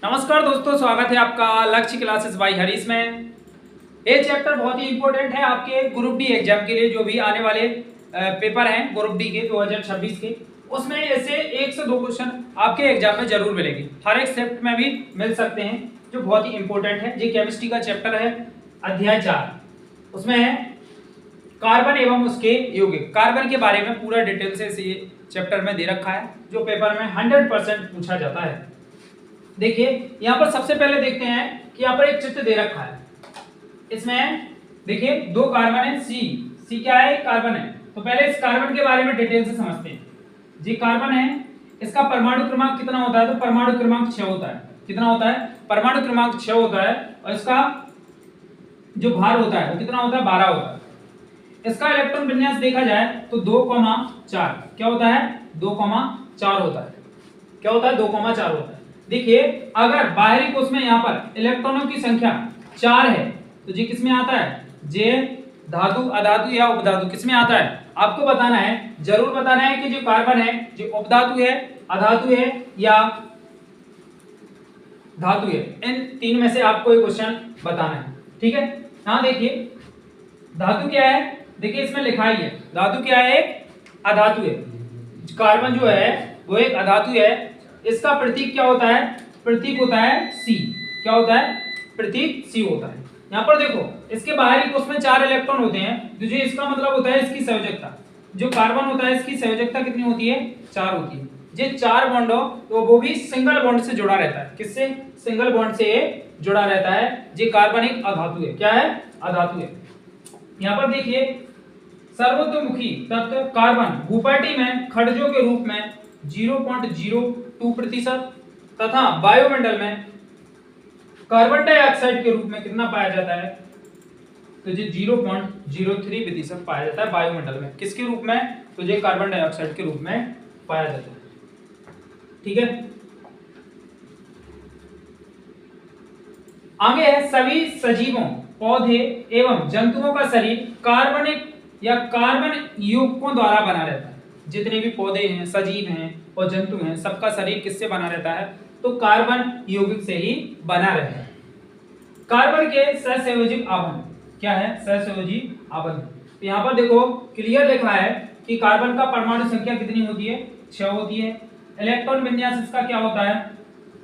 नमस्कार दोस्तों, स्वागत है आपका लक्ष्य क्लासेस बाय हरीश में। ये चैप्टर बहुत ही इंपॉर्टेंट है आपके ग्रुप डी एग्जाम के लिए। जो भी आने वाले पेपर हैं ग्रुप डी के 2026 के, उसमें ऐसे 1 से 2 क्वेश्चन आपके एग्जाम में जरूर मिलेंगे। हर एक शिफ्ट में भी मिल सकते हैं, जो बहुत ही इंपॉर्टेंट है। ये केमिस्ट्री का चैप्टर है, अध्याय 4। उसमें है कार्बन एवं उसके यौगिक। कार्बन के बारे में पूरा डिटेल से ये चैप्टर में दे रखा है, जो पेपर में 100% पूछा जाता है। देखिए यहाँ पर सबसे पहले देखते हैं कि यहाँ पर एक चित्र दे रखा है। इसमें देखिए 2 कार्बन है, सी क्या है? कार्बन है। तो पहले इस कार्बन के बारे में डिटेल से समझते हैं। जी कार्बन है, इसका परमाणु क्रमांक कितना होता है? तो परमाणु क्रमांक 6 होता है। कितना होता है? परमाणु क्रमांक 6 होता है। और इसका जो भार होता है वो कितना होता है? 12 होता है। इसका इलेक्ट्रॉन विन्यास देखा जाए तो 2,4 क्या होता है? 2,4 होता है। क्या होता है? 2,4 होता है। देखिए अगर बाहरी कोश में यहाँ पर इलेक्ट्रॉनों की संख्या 4 है तो जी किसमें आता है? जे धातु, अधातु या उपधातु किसमें आता है? आपको बताना है, जरूर बताना है कि जो कार्बन है जो उपधातु है, अधातु है या धातु है। इन 3 में से आपको एक क्वेश्चन बताना है, ठीक है। हाँ देखिए धातु क्या है? देखिए इसमें लिखा ही है, धातु क्या है? एक अधातु है। कार्बन जो है वो एक अधातु है। इसका प्रतीक क्या होता है? प्रतीक होता है सी। क्या होता है? प्रतीक सी होता है। यहाँ पर देखो इसके बाहरी कोश में 4 इलेक्ट्रॉन होते हैं, तो जो इसका मतलब होता है इसकी संयोजकता। जो कार्बन होता है इसकी संयोजकता कितनी होती है? 4 होती है। जे 4 बॉन्ड हो तो वो भी सिंगल बॉन्ड से जुड़ा रहता है। किससे? सिंगल बॉन्ड से जुड़ा रहता है। जे कार्बन एक अधातु है। क्या है? अधातु है। यहाँ पर देखिए सर्वतोमुखी तत्व कार्बन भूपाटी में खनिजों के रूप में 0.02% तथा वायुमंडल में कार्बन डाइऑक्साइड के रूप में कितना पाया जाता है? तो ये 0.03% पाया जाता है वायुमंडल में। किसके रूप में? तो ये कार्बन डाइऑक्साइड के रूप में पाया जाता है, ठीक है। आगे है सभी सजीवों, पौधे एवं जंतुओं का शरीर कार्बनिक या कार्बन युग्मों द्वारा बना रहता है। जितने भी पौधे हैं, सजीव हैं और जंतु हैं, सबका शरीर किससे बना रहता है? तो कार्बन यौगिक से ही बना रहता है। कार्बन के सहसंयोजी आबंध क्या है? सहसंयोजी आबंध। तो यहाँ पर देखो क्लियर लिखा है कि कार्बन का परमाणु संख्या कितनी होती है? 6 होती है। इलेक्ट्रॉन विन्यास इसका क्या होता है?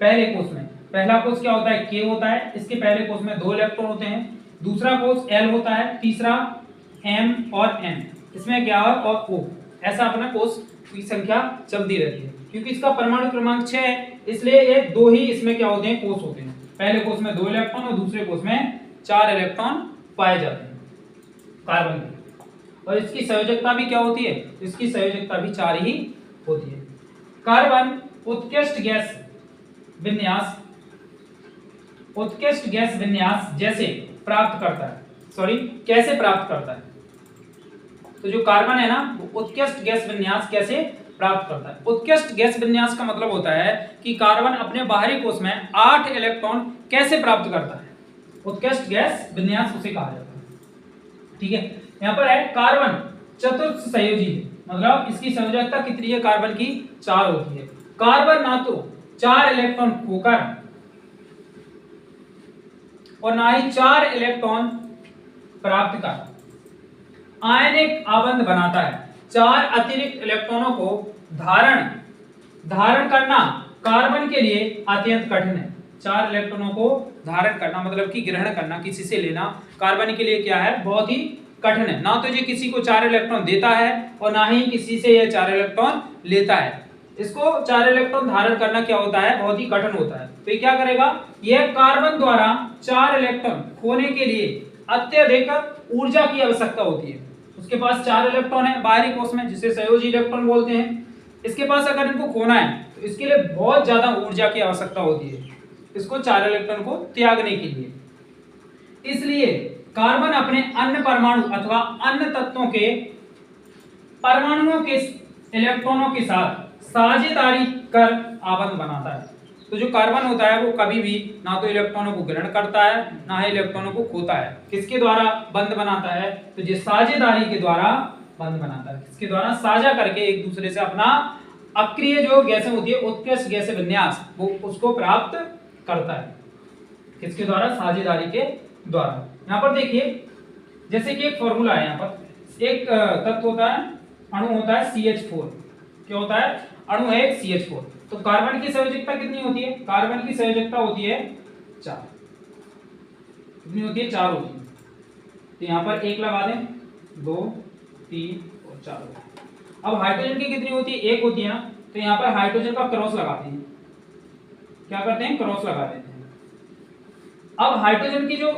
पहले कोष में पहला कोष क्या होता है? K होता है। इसके पहले कोष में 2 इलेक्ट्रॉन होते हैं। दूसरा कोष L होता है। तीसरा M और N, इसमें क्या है? और O। ऐसा अपना कोष की संख्या चलती रहती है। क्योंकि इसका परमाणु क्रमांक 6 है, इसलिए ये 2 ही इसमें क्या होते हैं? कोष होते हैं। पहले कोष में 2 इलेक्ट्रॉन और दूसरे कोष में 4 इलेक्ट्रॉन पाए जाते हैं कार्बन के। और इसकी संयोजकता भी क्या होती है? इसकी संयोजकता भी 4 ही होती है। कार्बन उत्कृष्ट गैस विन्यास जैसे प्राप्त करता है। कैसे प्राप्त करता है? तो जो कार्बन है ना वो उत्कृष्ट गैस विन्यास कैसे प्राप्त करता है? उत्कृष्ट गैस विन्यास का मतलब होता है कि कार्बन अपने बाहरी कोश में 8 इलेक्ट्रॉन कैसे प्राप्त करता है। उत्कृष्ट गैस विन्यास उसे कहा जाता है, ठीक है। यहाँ पर है कार्बन चतुर्थ संयोजी है, मतलब इसकी संयोजकता कितनी है? कार्बन की 4 होती है। कार्बन ना तो 4 इलेक्ट्रॉन खोकर और ना ही 4 इलेक्ट्रॉन प्राप्त कर आयनिक आबंध बनाता है। 4 अतिरिक्त इलेक्ट्रॉनों को धारण करना कार्बन के लिए अत्यंत कठिन है। 4 इलेक्ट्रॉनों को धारण करना मतलब कि ग्रहण करना, किसी से लेना, कार्बन के लिए क्या है? बहुत ही कठिन है। ना तो ये किसी को 4 इलेक्ट्रॉन देता है और ना ही किसी से यह 4 इलेक्ट्रॉन लेता है। इसको 4 इलेक्ट्रॉन धारण करना क्या होता है? बहुत ही कठिन होता है। तो ये क्या करेगा? यह कार्बन द्वारा 4 इलेक्ट्रॉन खोने के लिए अत्यधिक ऊर्जा की आवश्यकता होती है। उसके पास 4 इलेक्ट्रॉन है बाहरी कोश में, जिसे संयोजी इलेक्ट्रॉन बोलते हैं। इसके पास अगर इनको खोना है तो इसके लिए बहुत ज्यादा ऊर्जा की आवश्यकता होती है, इसको 4 इलेक्ट्रॉन को त्यागने के लिए। इसलिए कार्बन अपने अन्य परमाणु अथवा अन्य तत्वों के परमाणुओं के इलेक्ट्रॉनों के साथ साझेदारी कर आबंध बनाता है। तो जो कार्बन होता है वो कभी भी ना तो इलेक्ट्रॉनों को ग्रहण करता है ना ही इलेक्ट्रॉनों को खोता है। किसके द्वारा बंध बनाता है? तो ये साझेदारी के द्वारा बंध बनाता है। किसके द्वारा? साझा करके एक दूसरे से अपना अक्रिय जो गैसें होती है, उत्कृष्ट गैस विन्यास, वो उसको प्राप्त करता है। किसके द्वारा? साझेदारी के द्वारा। यहाँ पर देखिए, जैसे कि एक फॉर्मूला है, यहाँ पर एक तत्व होता है, अणु होता है CH4। क्या होता है? अणु है एक CH4। तो कार्बन की संयोजकता कितनी होती है? कार्बन की संयोजकता होती है 4। कितनी होती है? 4 होती है। तो यहाँ पर 1 लगा दें, 2 3 और 4 होता है। अब हाइड्रोजन की कितनी होती है? 1 होती है ना, तो यहाँ पर हाइड्रोजन का क्रॉस लगाते हैं। क्या करते हैं? क्रॉस लगा देते हैं। अब हाइड्रोजन की जो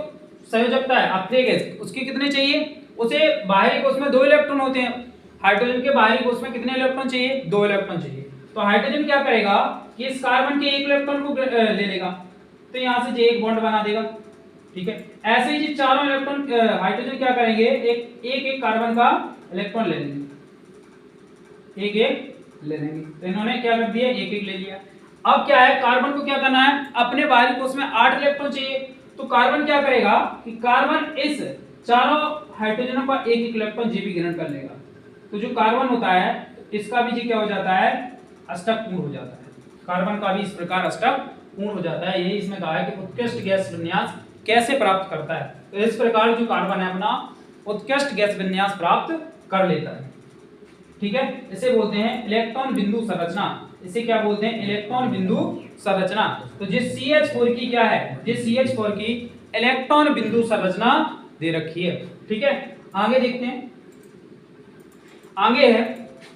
संयोजकता है अप्रिय गैस, उसके कितने चाहिए? उसे बाहरी कोश में 2 इलेक्ट्रॉन होते हैं। हाइड्रोजन के बाहरी कोश में कितने इलेक्ट्रॉन चाहिए? 2 इलेक्ट्रॉन चाहिए। तो हाइड्रोजन क्या करेगा कि इस कार्बन के 1 इलेक्ट्रॉन को ले लेगा, तो यहां से जे एक बॉन्ड बना देगा। ठीक है, ऐसे ही जी चारों इलेक्ट्रॉन हाइड्रोजन क्या करेंगे? एक कार्बन का इलेक्ट्रॉन ले लेंगे, एक ले लेंगे। तो इन्होंने क्या कर दिया? एक ले लिया। अब क्या है, कार्बन को क्या करना है? अपने बाहरी कोश में 8 इलेक्ट्रॉन चाहिए। तो कार्बन क्या करेगा कि कार्बन इस चारों हाइड्रोजनों का एक इलेक्ट्रॉन जे भी ग्रहण कर लेगा। तो जो कार्बन होता है इसका भी जी क्या हो जाता है? अष्टक पूर्ण हो जाता है। कार्बन का भी इस प्रकार अष्टक पूर्ण हो जाता है। यही इसमें कहा है कि उत्कृष्ट गैस विन्यास कैसे प्राप्त करता है। तो इस प्रकार जो कार्बन है अपना उत्कृष्ट गैस विन्यास प्राप्त कर लेता है। ठीक है, इसे बोलते हैं इलेक्ट्रॉन बिंदु संरचना। इसे क्या बोलते हैं? इलेक्ट्रॉन बिंदु संरचना। तो जिस CH4 की क्या है? जिस CH4 की इलेक्ट्रॉन बिंदु संरचना दे रखी है। ठीक है, आगे देखते हैं। आगे है,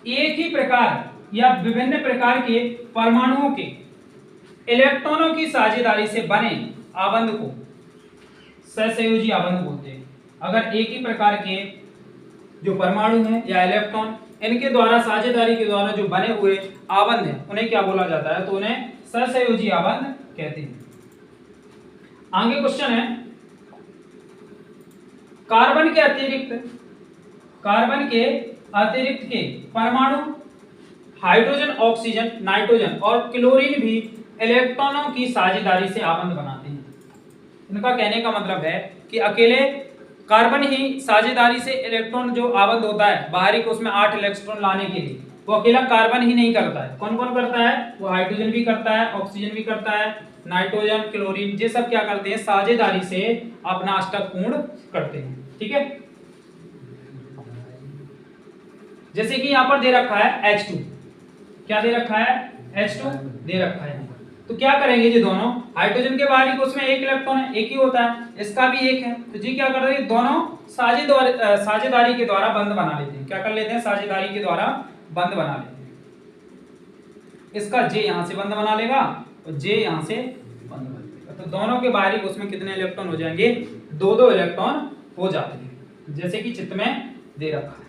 एक ही प्रकार या विभिन्न प्रकार के परमाणुओं के इलेक्ट्रॉनों की साझेदारी से बने आबंध को सहसंयोजी आबंध बोलते हैं। अगर एक ही प्रकार के जो परमाणु हैं या इलेक्ट्रॉन, इनके द्वारा साझेदारी के द्वारा जो बने हुए आबंध हैं, उन्हें क्या बोला जाता है? तो उन्हें सहसंयोजी आबंध कहते हैं। आगे क्वेश्चन है, कार्बन के अतिरिक्त के परमाणु हाइड्रोजन, ऑक्सीजन, नाइट्रोजन और क्लोरीन भी इलेक्ट्रॉनों की साझेदारी से आबंध बनाते हैं। इनका कहने का मतलब है कि अकेले कार्बन ही साझेदारी से इलेक्ट्रॉन जो आबंध होता है बाहरी कोश में 8 इलेक्ट्रॉन लाने के लिए, वो अकेला कार्बन ही नहीं करता है। कौन कौन करता है? वो हाइड्रोजन भी करता है, ऑक्सीजन भी करता है, नाइट्रोजन, क्लोरीन, ये सब क्या करते हैं? साझेदारी से अपना अष्टक पूर्ण करते हैं। ठीक है, जैसे कि यहाँ पर दे रखा है H2। क्या दे रखा है? H2 दे रखा है। तो क्या करेंगे? ये दोनों हाइड्रोजन के बाहरी कोश में 1 इलेक्ट्रॉन है, एक ही होता है, इसका भी 1 है। तो जी क्या कर रहे हैं? दोनों साझेदारी के द्वारा बंध बना लेते हैं। क्या कर लेते हैं? साझेदारी के द्वारा बंध बना लेते हैं। इसका जे यहां से बंध बना लेगा और जे यहां से बंध बना लेगा। तो दोनों के बाहरी कोश में कितने इलेक्ट्रॉन हो जाएंगे? 2 इलेक्ट्रॉन हो जाते हैं, जैसे कि चित्र में दे रखा है।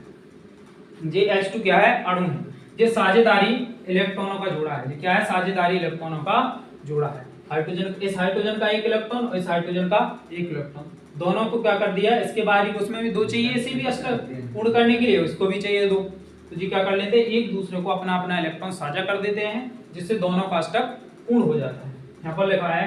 जे H2 क्या है? अणु है। ये साझेदारी इलेक्ट्रॉनों का जोड़ा है। ये क्या है? साझेदारी इलेक्ट्रॉनों का जोड़ा है। हाइड्रोजन, इस हाइड्रोजन का 1 इलेक्ट्रॉन और इस हाइड्रोजन का 1 इलेक्ट्रॉन, दोनों को क्या कर दिया? इसके बाहरी कोश में भी 2 चाहिए, इसे भी अष्टक पूर्ण करने के लिए इसको भी चाहिए 2। तो जी क्या कर लेते हैं? एक दूसरे को अपना अपना इलेक्ट्रॉन साझा कर देते हैं, जिससे दोनों का अष्टक पूर्ण हो जाता है। यहाँ पर लिखा है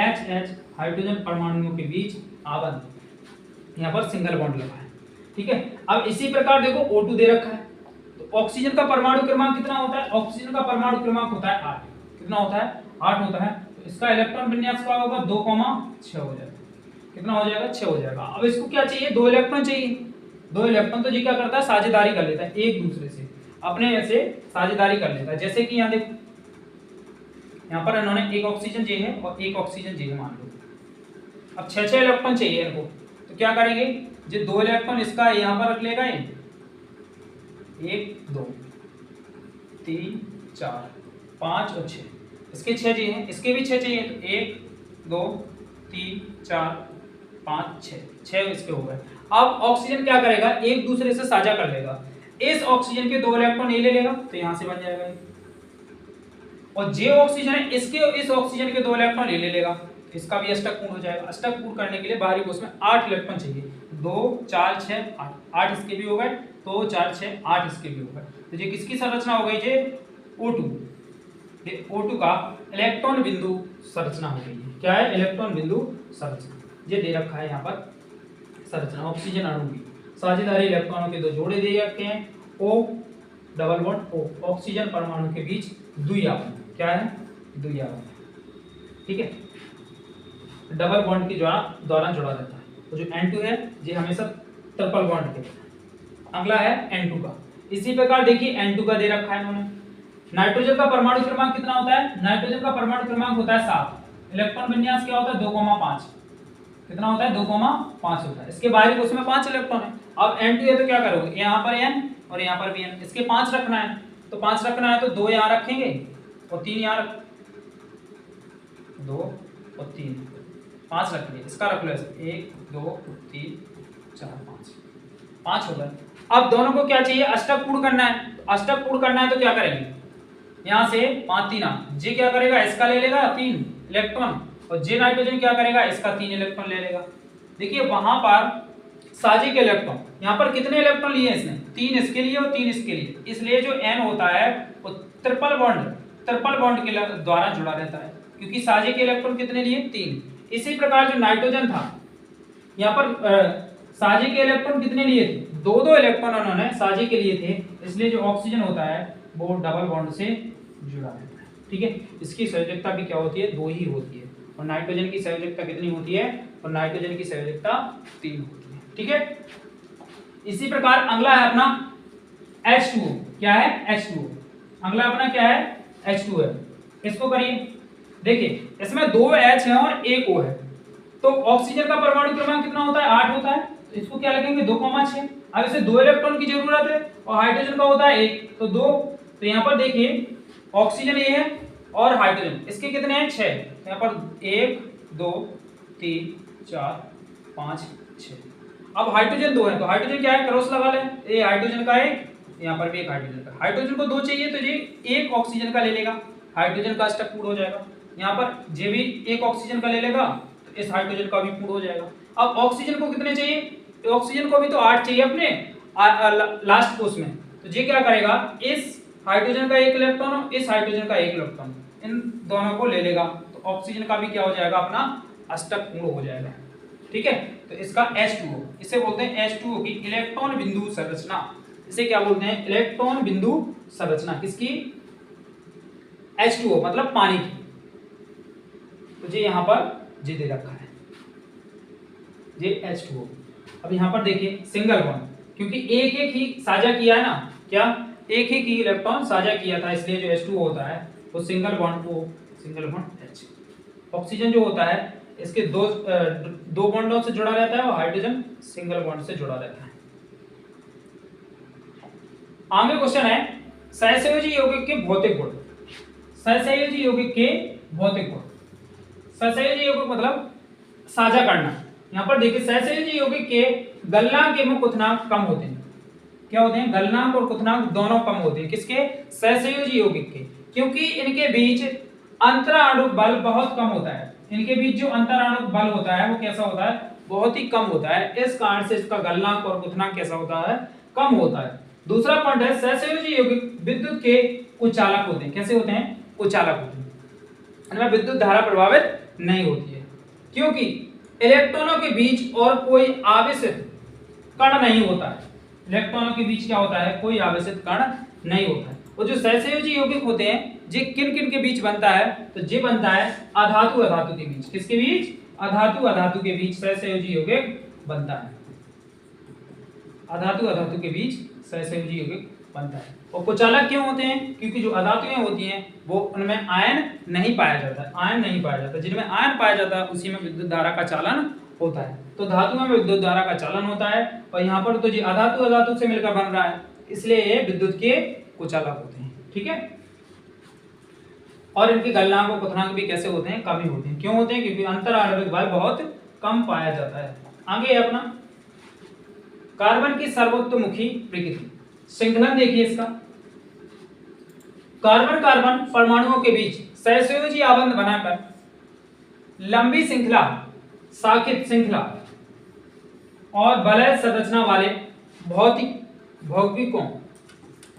HH हाइड्रोजन परमाणुओं के बीच आबंध, यहाँ पर सिंगल बॉन्ड लगा है। ठीक है, अब इसी प्रकार देखो O2 दे रखा है। तो ऑक्सीजन का परमाणु क्रमांक कितना होता है? ऑक्सीजन का परमाणु क्रमांक होता है 8। कितना होता है? 8 होता है। तो इसका इलेक्ट्रॉन विन्यास क्या होगा? 2,6 हो जाएगा। कितना हो जाएगा? 6 हो जाएगा। अब इसको क्या चाहिए? 2 इलेक्ट्रॉन चाहिए। 2 इलेक्ट्रॉन तो जी क्या करता है? साझेदारी कर लेता है, एक दूसरे से अपने ऐसे साझेदारी कर लेता है। जैसे कि यहाँ देखो, यहाँ पर इन्होंने एक ऑक्सीजन जे है और एक ऑक्सीजन जे है मान लो। अब 6 इलेक्ट्रॉन चाहिए इनको, तो क्या करेंगे? जो 2 इलेक्ट्रॉन इसका यहाँ पर रख लेगा, 1 2 3 4 5 और 6, इसके 6 चाहिए, इसके भी 6 चाहिए। तो 1 2 3 4 5 6 इसके हो गए। अब ऑक्सीजन क्या करेगा? एक दूसरे से साझा कर लेगा। इस ऑक्सीजन के 2 इलेक्ट्रॉन ये ले लेगा, तो यहां से बन जाएगा। और जे ऑक्सीजन है, इसके इस ऑक्सीजन के 2 इलेक्ट्रॉन ये ले लेगा, इसका भी अष्टक पूर्ण हो जाएगा। अष्टक पूर्ण करने के लिए बाहरी कोश में 8 इलेक्ट्रॉन चाहिए। 2 4 6 8, 8 इसके भी हो गए, 2 4 6 8 इसके भी हो गए। तो ये किसकी संरचना हो गई? ये O2, ये O2 का इलेक्ट्रॉन बिंदु संरचना हो गई है। क्या है? इलेक्ट्रॉन बिंदु संरचना। ये दे रखा है यहाँ पर संरचना ऑक्सीजन अणु की। साझेदारी इलेक्ट्रॉनों के 2 जोड़े दे रखे हैं, O double bond O, oxygen परमाणु के बीच द्विआबंध। क्या है? द्विआबंध। ठीक है, डबल बॉन्ड के द्वारा जुड़ा रहता है। तो जो N2 है ये हमेशा ट्रिपल बॉन्ड के। अगला है N2 का। इसी प्रकार देखिए N2 का दे रखा है इन्होंने। नाइट्रोजन का परमाणु क्रमांक कितना होता है? नाइट्रोजन का परमाणु क्रमांक होता है 7। इलेक्ट्रॉन विन्यास क्या होता है? 2,5। कितना होता है? 2,5 होता है। इसके बाहरी कोश में 5 इलेक्ट्रॉन है। अब N2 है तो क्या करोगे? यहाँ पर N और यहाँ पर भी N। इसके 5 रखना है, तो 5 रखना है तो 2 यहाँ रखेंगे और 3 यहाँ 2 और 3 5 रखेंगे। इसका रख लो ऐसे 1 2 3 4 5 हो गए। अब दोनों को क्या चाहिए? अष्टक पूर्ण करना है। तो अष्टक पूर्ण करना है तो क्या करेंगे? यहाँ से 5 3 जी क्या करेगा? इसका ले लेगा 3 इलेक्ट्रॉन और जे नाइट्रोजन क्या करेगा? इसका 3 इलेक्ट्रॉन ले लेगा। देखिए वहां पर साझे के इलेक्ट्रॉन, यहाँ पर कितने इलेक्ट्रॉन लिए इसने? 3 इसके लिए और 3 इसके लिए। इसलिए जो N होता है वो ट्रिपल बॉन्ड के द्वारा जुड़ा रहता है, क्योंकि साझे के इलेक्ट्रॉन कितने लिए? 3। इसी प्रकार जो नाइट्रोजन था, यहाँ पर साझे के इलेक्ट्रॉन कितने लिए थे? 2 इलेक्ट्रॉन उन्होंने साझे के लिए थे, इसलिए जो ऑक्सीजन होता है वो डबल बॉन्ड से जुड़ा रहता है। ठीक है, इसकी संयोजकता भी क्या होती है? 2 ही होती है। और नाइट्रोजन की संयोजकता कितनी होती है? और नाइट्रोजन की संयोजकता 3 होती है। ठीक है, इसी प्रकार अगला है अपना H2O। क्या है? H2O। अगला अपना क्या है? H2 है। इसको करिए, देखिए इसमें 2 H है और 1 O है। तो ऑक्सीजन का परमाणु क्रमांक कितना होता है? 8 होता है। तो इसको क्या लगेंगे? 2,6। अब इसे 2 इलेक्ट्रॉन की जरूरत है और हाइड्रोजन का होता है 1, तो 2। तो यहाँ पर देखिए ऑक्सीजन ये है और हाइड्रोजन इसके कितने हैं? 6। यहाँ पर 1 2 3 4 5 6। अब हाइड्रोजन 2 है, तो हाइड्रोजन क्या है? क्रॉस लगा लें। ये हाइड्रोजन का एक, यहाँ पर भी एक हाइड्रोजन का। हाइड्रोजन को 2 चाहिए तो ये 1 ऑक्सीजन का ले लेगा, हाइड्रोजन का अष्टक पूर्ण हो जाएगा। यहाँ पर जे भी 1 ऑक्सीजन का ले लेगा तो इस हाइड्रोजन का भी पूर्ण हो जाएगा। अब ऑक्सीजन को कितने चाहिए? ऑक्सीजन को भी तो 8 चाहिए अपने लास्ट कोश में। तो ये क्या करेगा? इस हाइड्रोजन का 1 इलेक्ट्रॉन और इस हाइड्रोजन का 1 इलेक्ट्रॉन, इन दोनों को ले लेगा, तो ऑक्सीजन का भी क्या हो जाएगा? अपना अष्टक पूर्ण हो जाएगा। ठीक है, तो इसका H2O, इसे बोलते हैं H2O की इलेक्ट्रॉन बिंदु संरचना। इसे क्या बोलते हैं? इलेक्ट्रॉन बिंदु संरचना। किसकी? H2O मतलब पानी की। तो ये यहां पर जी दे रखा है, ये H2O। अब यहां पर देखिए सिंगल बॉन्ड, क्योंकि एक एक ही साझा किया है ना, क्या एक ही इलेक्ट्रॉन साझा किया था, इसलिए जो H2O होता है वो सिंगल बॉन्ड H। ऑक्सीजन जो होता है इसके दो बॉन्डों से जुड़ा रहता है और हाइड्रोजन सिंगल बॉन्ड से जुड़ा रहता है। आगे क्वेश्चन है सहसंयोजी यौगिक के भौतिक गुण। सहसंयोजी यौगिक के भौतिक गुण। सहसंयोजी यौगिक मतलब साझा करना। यहाँ पर देखिए सहसंयोजी यौगिक के गलनांक एवं क्वथनांक कम होते हैं। क्या होते हैं? गलनांक और क्वथनांक दोनों कम होते हैं। किसके? सहसंयोजी यौगिक के, क्योंकि इनके बीच अंतराणुक बल बहुत कम होता है। इनके बीच जो अंतराणुक बल होता है वो कैसा होता है? बहुत ही कम होता है। इस कारण से इसका गलनांक और क्वथनांक कैसा होता है? कम होता है। दूसरा पॉइंट है सहसंयोजी यौगिक विद्युत के कुचालक होते हैं। कैसे होते हैं? कुचालक होते हैं। इनमें विद्युत धारा प्रभावित नहीं होती है, क्योंकि इलेक्ट्रॉनों के बीच और कोई आवेशित कण नहीं होता है। इलेक्ट्रॉनों के बीच क्या होता है? कोई आवेशित कण नहीं होता है। और जो सहसंयोजी यौगिक होते हैं जे किन किन के बीच बनता है? तो जे बनता है अधातु अधातु के बीच। किसके बीच? अधातु अधातु के बीच सहसंयोजी यौगिक बनता है। अधातु अधातु के बीच सहसंयोजी यौगिक बनता है। और कुचालक क्यों होते हैं? क्योंकि जो अधातुएं होती हैं वो उनमें आयन नहीं पाया जाता। आयन नहीं पाया जाता, जिनमें आयन पाया जाता है उसी में विद्युत धारा का चालन होता है। तो धातुओं में विद्युत धारा का चालन होता है, और यहाँ पर तो जी अधातु अधातु से मिलकर बन रहा है, इसलिए ये विद्युत के कुचालक होते हैं। ठीक है, और इनके गलनांक और क्वथनांक भी कैसे होते हैं? कम ही होते हैं। क्यों होते हैं? क्योंकि अंतराणविक बल बहुत कम पाया जाता है। आगे अपना कार्बन की सर्वोत्तमुखी प्रकृति। श्रृंखलन देखिए इसका। कार्बन कार्बन परमाणुओं के बीच सहसंयोजी आबंध बनाकर लंबी श्रृंखला, शाखित श्रृंखला और वलय संरचना वाले भौतिकों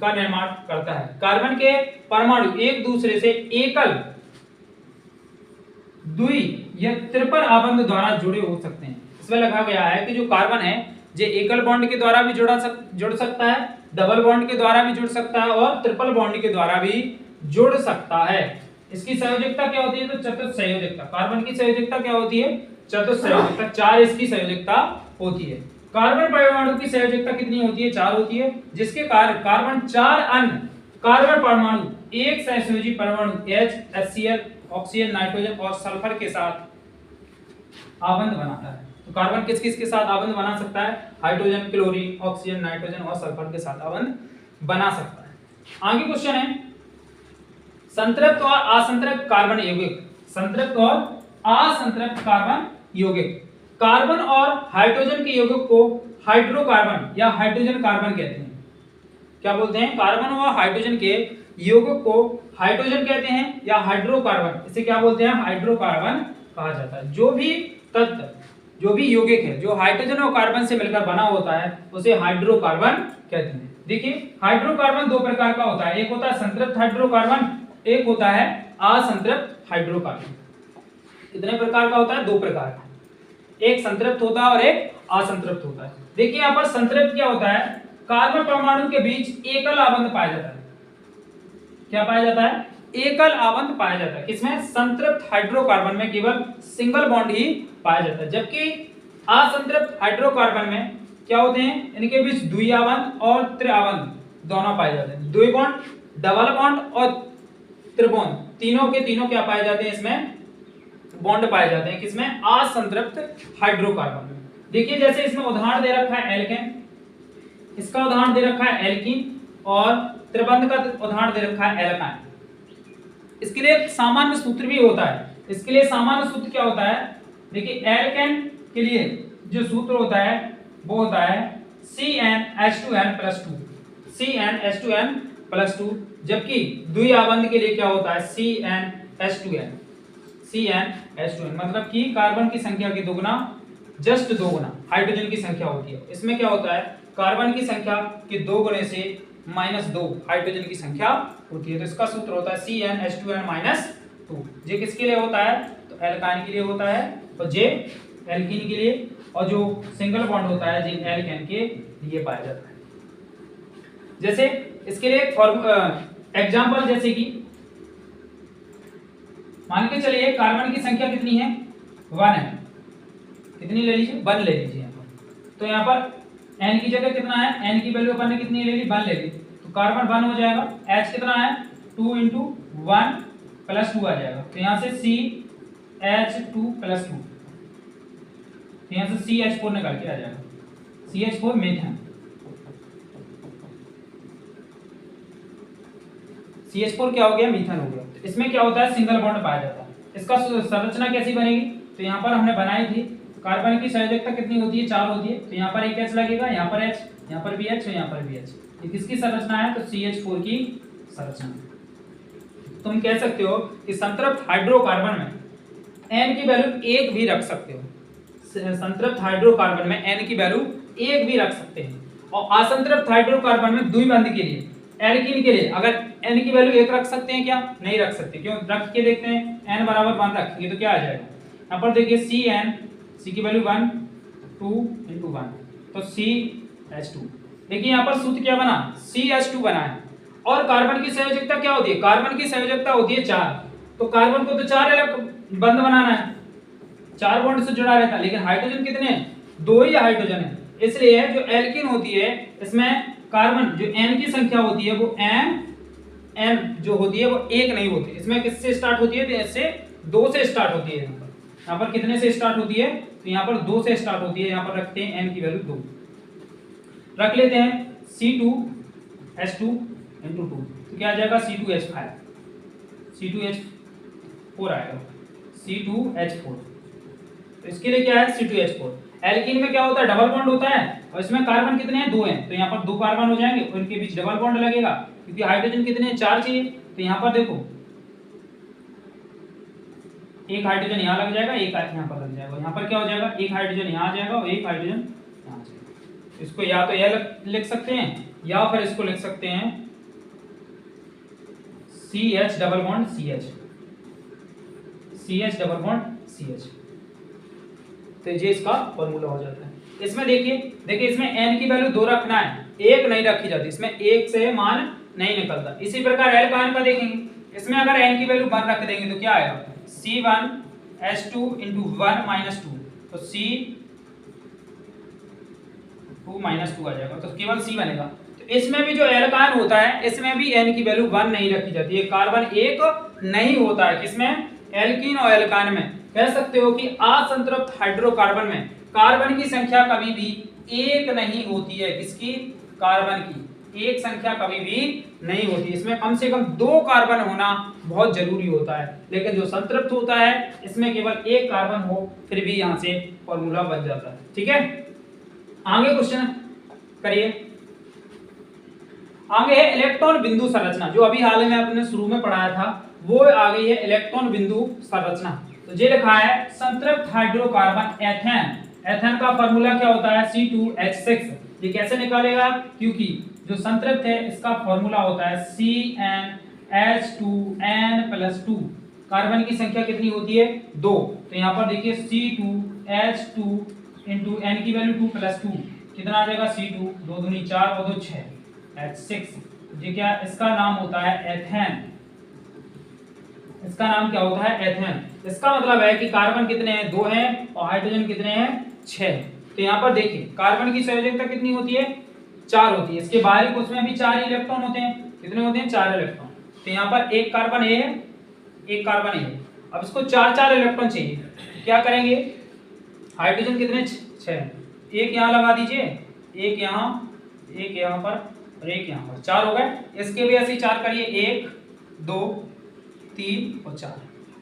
का निर्माण करता है। कार्बन के परमाणु एक दूसरे से एकल, द्वि या त्रिपल आबंध द्वारा जुड़े हो सकते हैं। इसमें लिखा गया है कि जो कार्बन है ये एकल बॉन्ड के द्वारा भी जुड़ सकता है, डबल बॉन्ड के द्वारा भी जुड़ सकता है और ट्रिपल बॉन्ड के द्वारा भी जुड़ सकता है। इसकी संयोजकता क्या होती है? तो चतुर्थ संयोजकता। कार्बन की संयोजकता क्या होती है? चतुर्थ संयोजकता। 4 इसकी संयोजकता होती है। कार्बन परमाणु की संयोजकता कितनी होती है? 4 होती है, जिसके कारण कार्बन 4 अन्य कार्बन परमाणु एक सहसंयोजी परमाणु H, HCl, ऑक्सीजन, नाइट्रोजन और सल्फर के साथ आबंध बनाता है। तो कार्बन किस किस के साथ आबंध बना सकता है? हाइड्रोजन, क्लोरीन, ऑक्सीजन, नाइट्रोजन और सल्फर के साथ आबंध बना सकता है। आगे क्वेश्चन है संतृप्त और असंतृप्त कार्बन यौगिक। संतृप्त और असंतृप्त कार्बन यौगिक। कार्बन और हाइड्रोजन के यौगिक को हाइड्रोकार्बन या हाइड्रोजन कार्बन कहते हैं। क्या बोलते हैं? कार्बन और हाइड्रोजन के यौगिक को हाइड्रोजन कहते हैं या हाइड्रोकार्बन। इसे क्या बोलते हैं? हाइड्रोकार्बन कहा जाता है। जो भी तत्व, जो भी यौगिक है जो हाइड्रोजन और कार्बन से मिलकर बना होता है उसे हाइड्रोकार्बन कहते हैं। देखिए हाइड्रोकार्बन दो प्रकार का होता है, एक होता है संतृप्त हाइड्रोकार्बन, एक होता है असंतृप्त हाइड्रोकार्बन। कितने प्रकार का होता है? 2 प्रकार का, एक संतृप्त होता है और एक असंतृप्त होता है। देखिए यहाँ पर संतृप्त क्या होता है? कार्बन परमाणु के बीच एकल आबंध पाया जाता है। क्या पाया जाता है? एकल आबंध पाया जाता है। किसमें? संतृप्त हाइड्रोकार्बन में केवल सिंगल बॉन्ड ही पाया जाता है, जबकि असंतृप्त हाइड्रोकार्बन में क्या होते हैं? इनके बीच द्विआबंध और त्रिआबंध दोनों पाए जाते हैं। द्वि बॉन्ड, डबल बॉन्ड और त्रिबॉन्ड, तीनों के तीनों क्या पाए जाते हैं? इसमें बॉन्ड पाए जाते हैं। किसमें? असंतृप्त हाइड्रोकार्बन में। देखिए जैसे इसमें उदाहरण दे रखा है एल्केन, इसका उदाहरण दे रखा है एल्कीन और त्रिबंध का उदाहरण दे रखा है एल्काइन। इसके लिए एक सामान्य सूत्र भी होता है। इसके लिए सामान्य सूत्र क्या होता है? देखिए एल्केन के लिए जो सूत्र होता है वो होता है CnH2n+2, CnH2n+2, जबकि द्विआबंध के लिए क्या होता है? CnH2n, CnH2n, मतलब कि कार्बन की संख्या की दोगुना, जस्ट दोगुना हाइड्रोजन की संख्या होती है। इसमें क्या होता है? कार्बन की संख्या के 2 गुने से -2 हाइड्रोजन की संख्या होती है। तो इसका सूत्र होता है CnH2n-2। जे किसके लिए होता है? तो एल्काइन के लिए होता है, और जे एल्कीन के लिए, और जो सिंगल बॉन्ड होता है जे एल्केन के लिए पाया जाता है। जैसे इसके लिए एग्जांपल, जैसे कि मान के चलिए कार्बन की संख्या कितनी है? 1 है। कितनी ले लीजिए? 1 ले लीजिए यहाँ पर। तो यहाँ पर n की जगह कितना है? n की वैल्यू अपन ने कितनी ले ली? 1 ले ली। तो कार्बन 1 हो जाएगा। H कितना है? 2 × 1 + 2 आ जाएगा। तो यहाँ से CH2+2, तो यहाँ से CH4 निकाल के आ जाएगा। CH4 मीथेन, CH4 क्या हो गया? मीथेन हो गया। तो इसमें क्या होता है? सिंगल बॉन्ड पाया जाता है। इसका संरचना कैसी बनेगी? तो यहाँ पर हमने बनाई थी, कार्बन की संयोजकता कितनी होती है? 4 होती है। तो यहाँ पर एक H लगेगा, यहाँ पर H, यहाँ पर भी H और यहाँ पर भी H। ये किसकी संरचना है? तो CH4 की संरचना। तुम कह सकते हो कि संतृप्त हाइड्रोकार्बन में N की वैल्यू 1 भी रख सकते हो। संतृप्त हाइड्रोकार्बन में N की वैल्यू 1 भी रख सकते हैं। और असंतृप्त हाइड्रोकार्बन में द्विबंध के लिए, एल्कीन के लिए अगर N की वैल्यू 1 रख सकते हैं क्या? नहीं रख सकते। क्यों? रख के देखते हैं। N बराबर 1 रखेंगे तो क्या आ जाएगा? यहाँ पर देखिए C की वैल्यू 1, 2 × 1, तो CH2। देखिए यहाँ पर सूत्र क्या बना? CH2 बना है। और कार्बन की संयोजकता क्या होती है? कार्बन की संयोजकता होती है 4। तो कार्बन को तो 4 अलग बंध बनाना है, 4 बॉन्ड से जुड़ा रहता है। लेकिन हाइड्रोजन कितने हैं? 2 ही हाइड्रोजन है। इसलिए जो एल्कीन होती है इसमें कार्बन जो N की संख्या होती है वो N जो होती है वो 1 नहीं होती। इसमें किससे स्टार्ट होती है? तो इससे 2 से स्टार्ट होती है। यहाँ पर कितने से स्टार्ट होती है? तो यहाँ पर 2 से स्टार्ट होती है। यहाँ पर रखते हैं N की वैल्यू 2, रख लेते हैं C2H2 × 2, तो क्या आ जाएगा? C2H5, C2H4 आएगा, C2H4। तो इसके लिए क्या है? C2H4। एल्कीन में क्या होता है? डबल बॉन्ड होता है, और इसमें कार्बन कितने हैं? 2 हैं। तो यहाँ पर 2 कार्बन हो जाएंगे और इनके बीच डबल बॉन्ड लगेगा, क्योंकि हाइड्रोजन कितने हैं? 4 चाहिए। तो यहाँ पर देखो एक हाइड्रोजन यहाँ लग जाएगा, एक यहाँ पर लग जाएगा। यहाँ पर क्या हो जाएगा? एक हाइड्रोजन यहाँ आ जाएगा और एक हाइड्रोजन यहाँ आ जाएगा। इसको या तो यह लिख सकते हैं या फिर इसको लिख सकते हैं CH double bond CH, CH double bond CH। तो ये इसका फॉर्मूला हो जाता है। इसमें देखिए इसमें N की वैल्यू 2 रखना है, 1 नहीं रखी जाती। इसमें 1 से मान नहीं निकलता। इसी प्रकार एल्काइन का देखेंगे। इसमें अगर n की वैल्यू 1 रख देंगे तो क्या आएगा, C1H2 इंटू 1 माइनस 2, तो C2 माइनस 2 आ जाएगा, तो केवल C बनेगा। तो इसमें भी जो एल्काइन होता है इसमें भी n की वैल्यू 1 नहीं रखी जाती है, कार्बन एक नहीं होता है। किसमें, एल्कीन और एल्काइन में। कह सकते हो कि असंतृप्त हाइड्रोकार्बन में कार्बन की संख्या कभी भी एक नहीं होती है। किसकी, कार्बन की एक संख्या कभी भी नहीं होती। इसमें कम से कम 2 कार्बन होना बहुत जरूरी होता है, लेकिन जो संतृप्त होता है इसमें केवल 1 कार्बन हो, फिर भी यहाँ से फॉर्मूला बन जाता है। ठीक है, आगे क्वेश्चन करिए। आगे है इलेक्ट्रॉन बिंदु संरचना, जो अभी हाल में आपने शुरू में पढ़ाया था वो आ गई है इलेक्ट्रॉन बिंदु संरचना। तो ये लिखा है संतृप्त हाइड्रोकार्बन एथेन, एथेन का फॉर्मूला क्या होता है, C2H6। ये कैसे निकालेगा, क्योंकि जो संतृप्त है इसका फॉर्मूला होता है CnH2n+2। कार्बन की संख्या कितनी होती है, 2। तो यहाँ पर देखिए C2H2 इंटू n की वैल्यू 2 + 2 कितना आ जाएगा, C2 2 दूनी 4 और 2 6 H6। ये क्या, इसका नाम होता है एथेन। इसका नाम क्या होता है, एथेन। इसका मतलब है कि कार्बन कितने हैं, 2 हैं, और हाइड्रोजन कितने हैं, 6। तो यहाँ पर देखिए कार्बन की संयोजकता कितनी होती है, 4 होती है। इसके बाहरी कोश में भी 4 इलेक्ट्रॉन होते हैं। कितने होते हैं, 4 इलेक्ट्रॉन। तो यहाँ पर एक कार्बन ए है, एक कार्बन ए है। अब इसको 4 इलेक्ट्रॉन चाहिए, क्या करेंगे, हाइड्रोजन कितने, 6। एक यहाँ लगा दीजिए, एक यहाँ पर और एक यहाँ पर, 4 हो गए। इसके भी ऐसे 4 करिए, 1 2 3 और 4।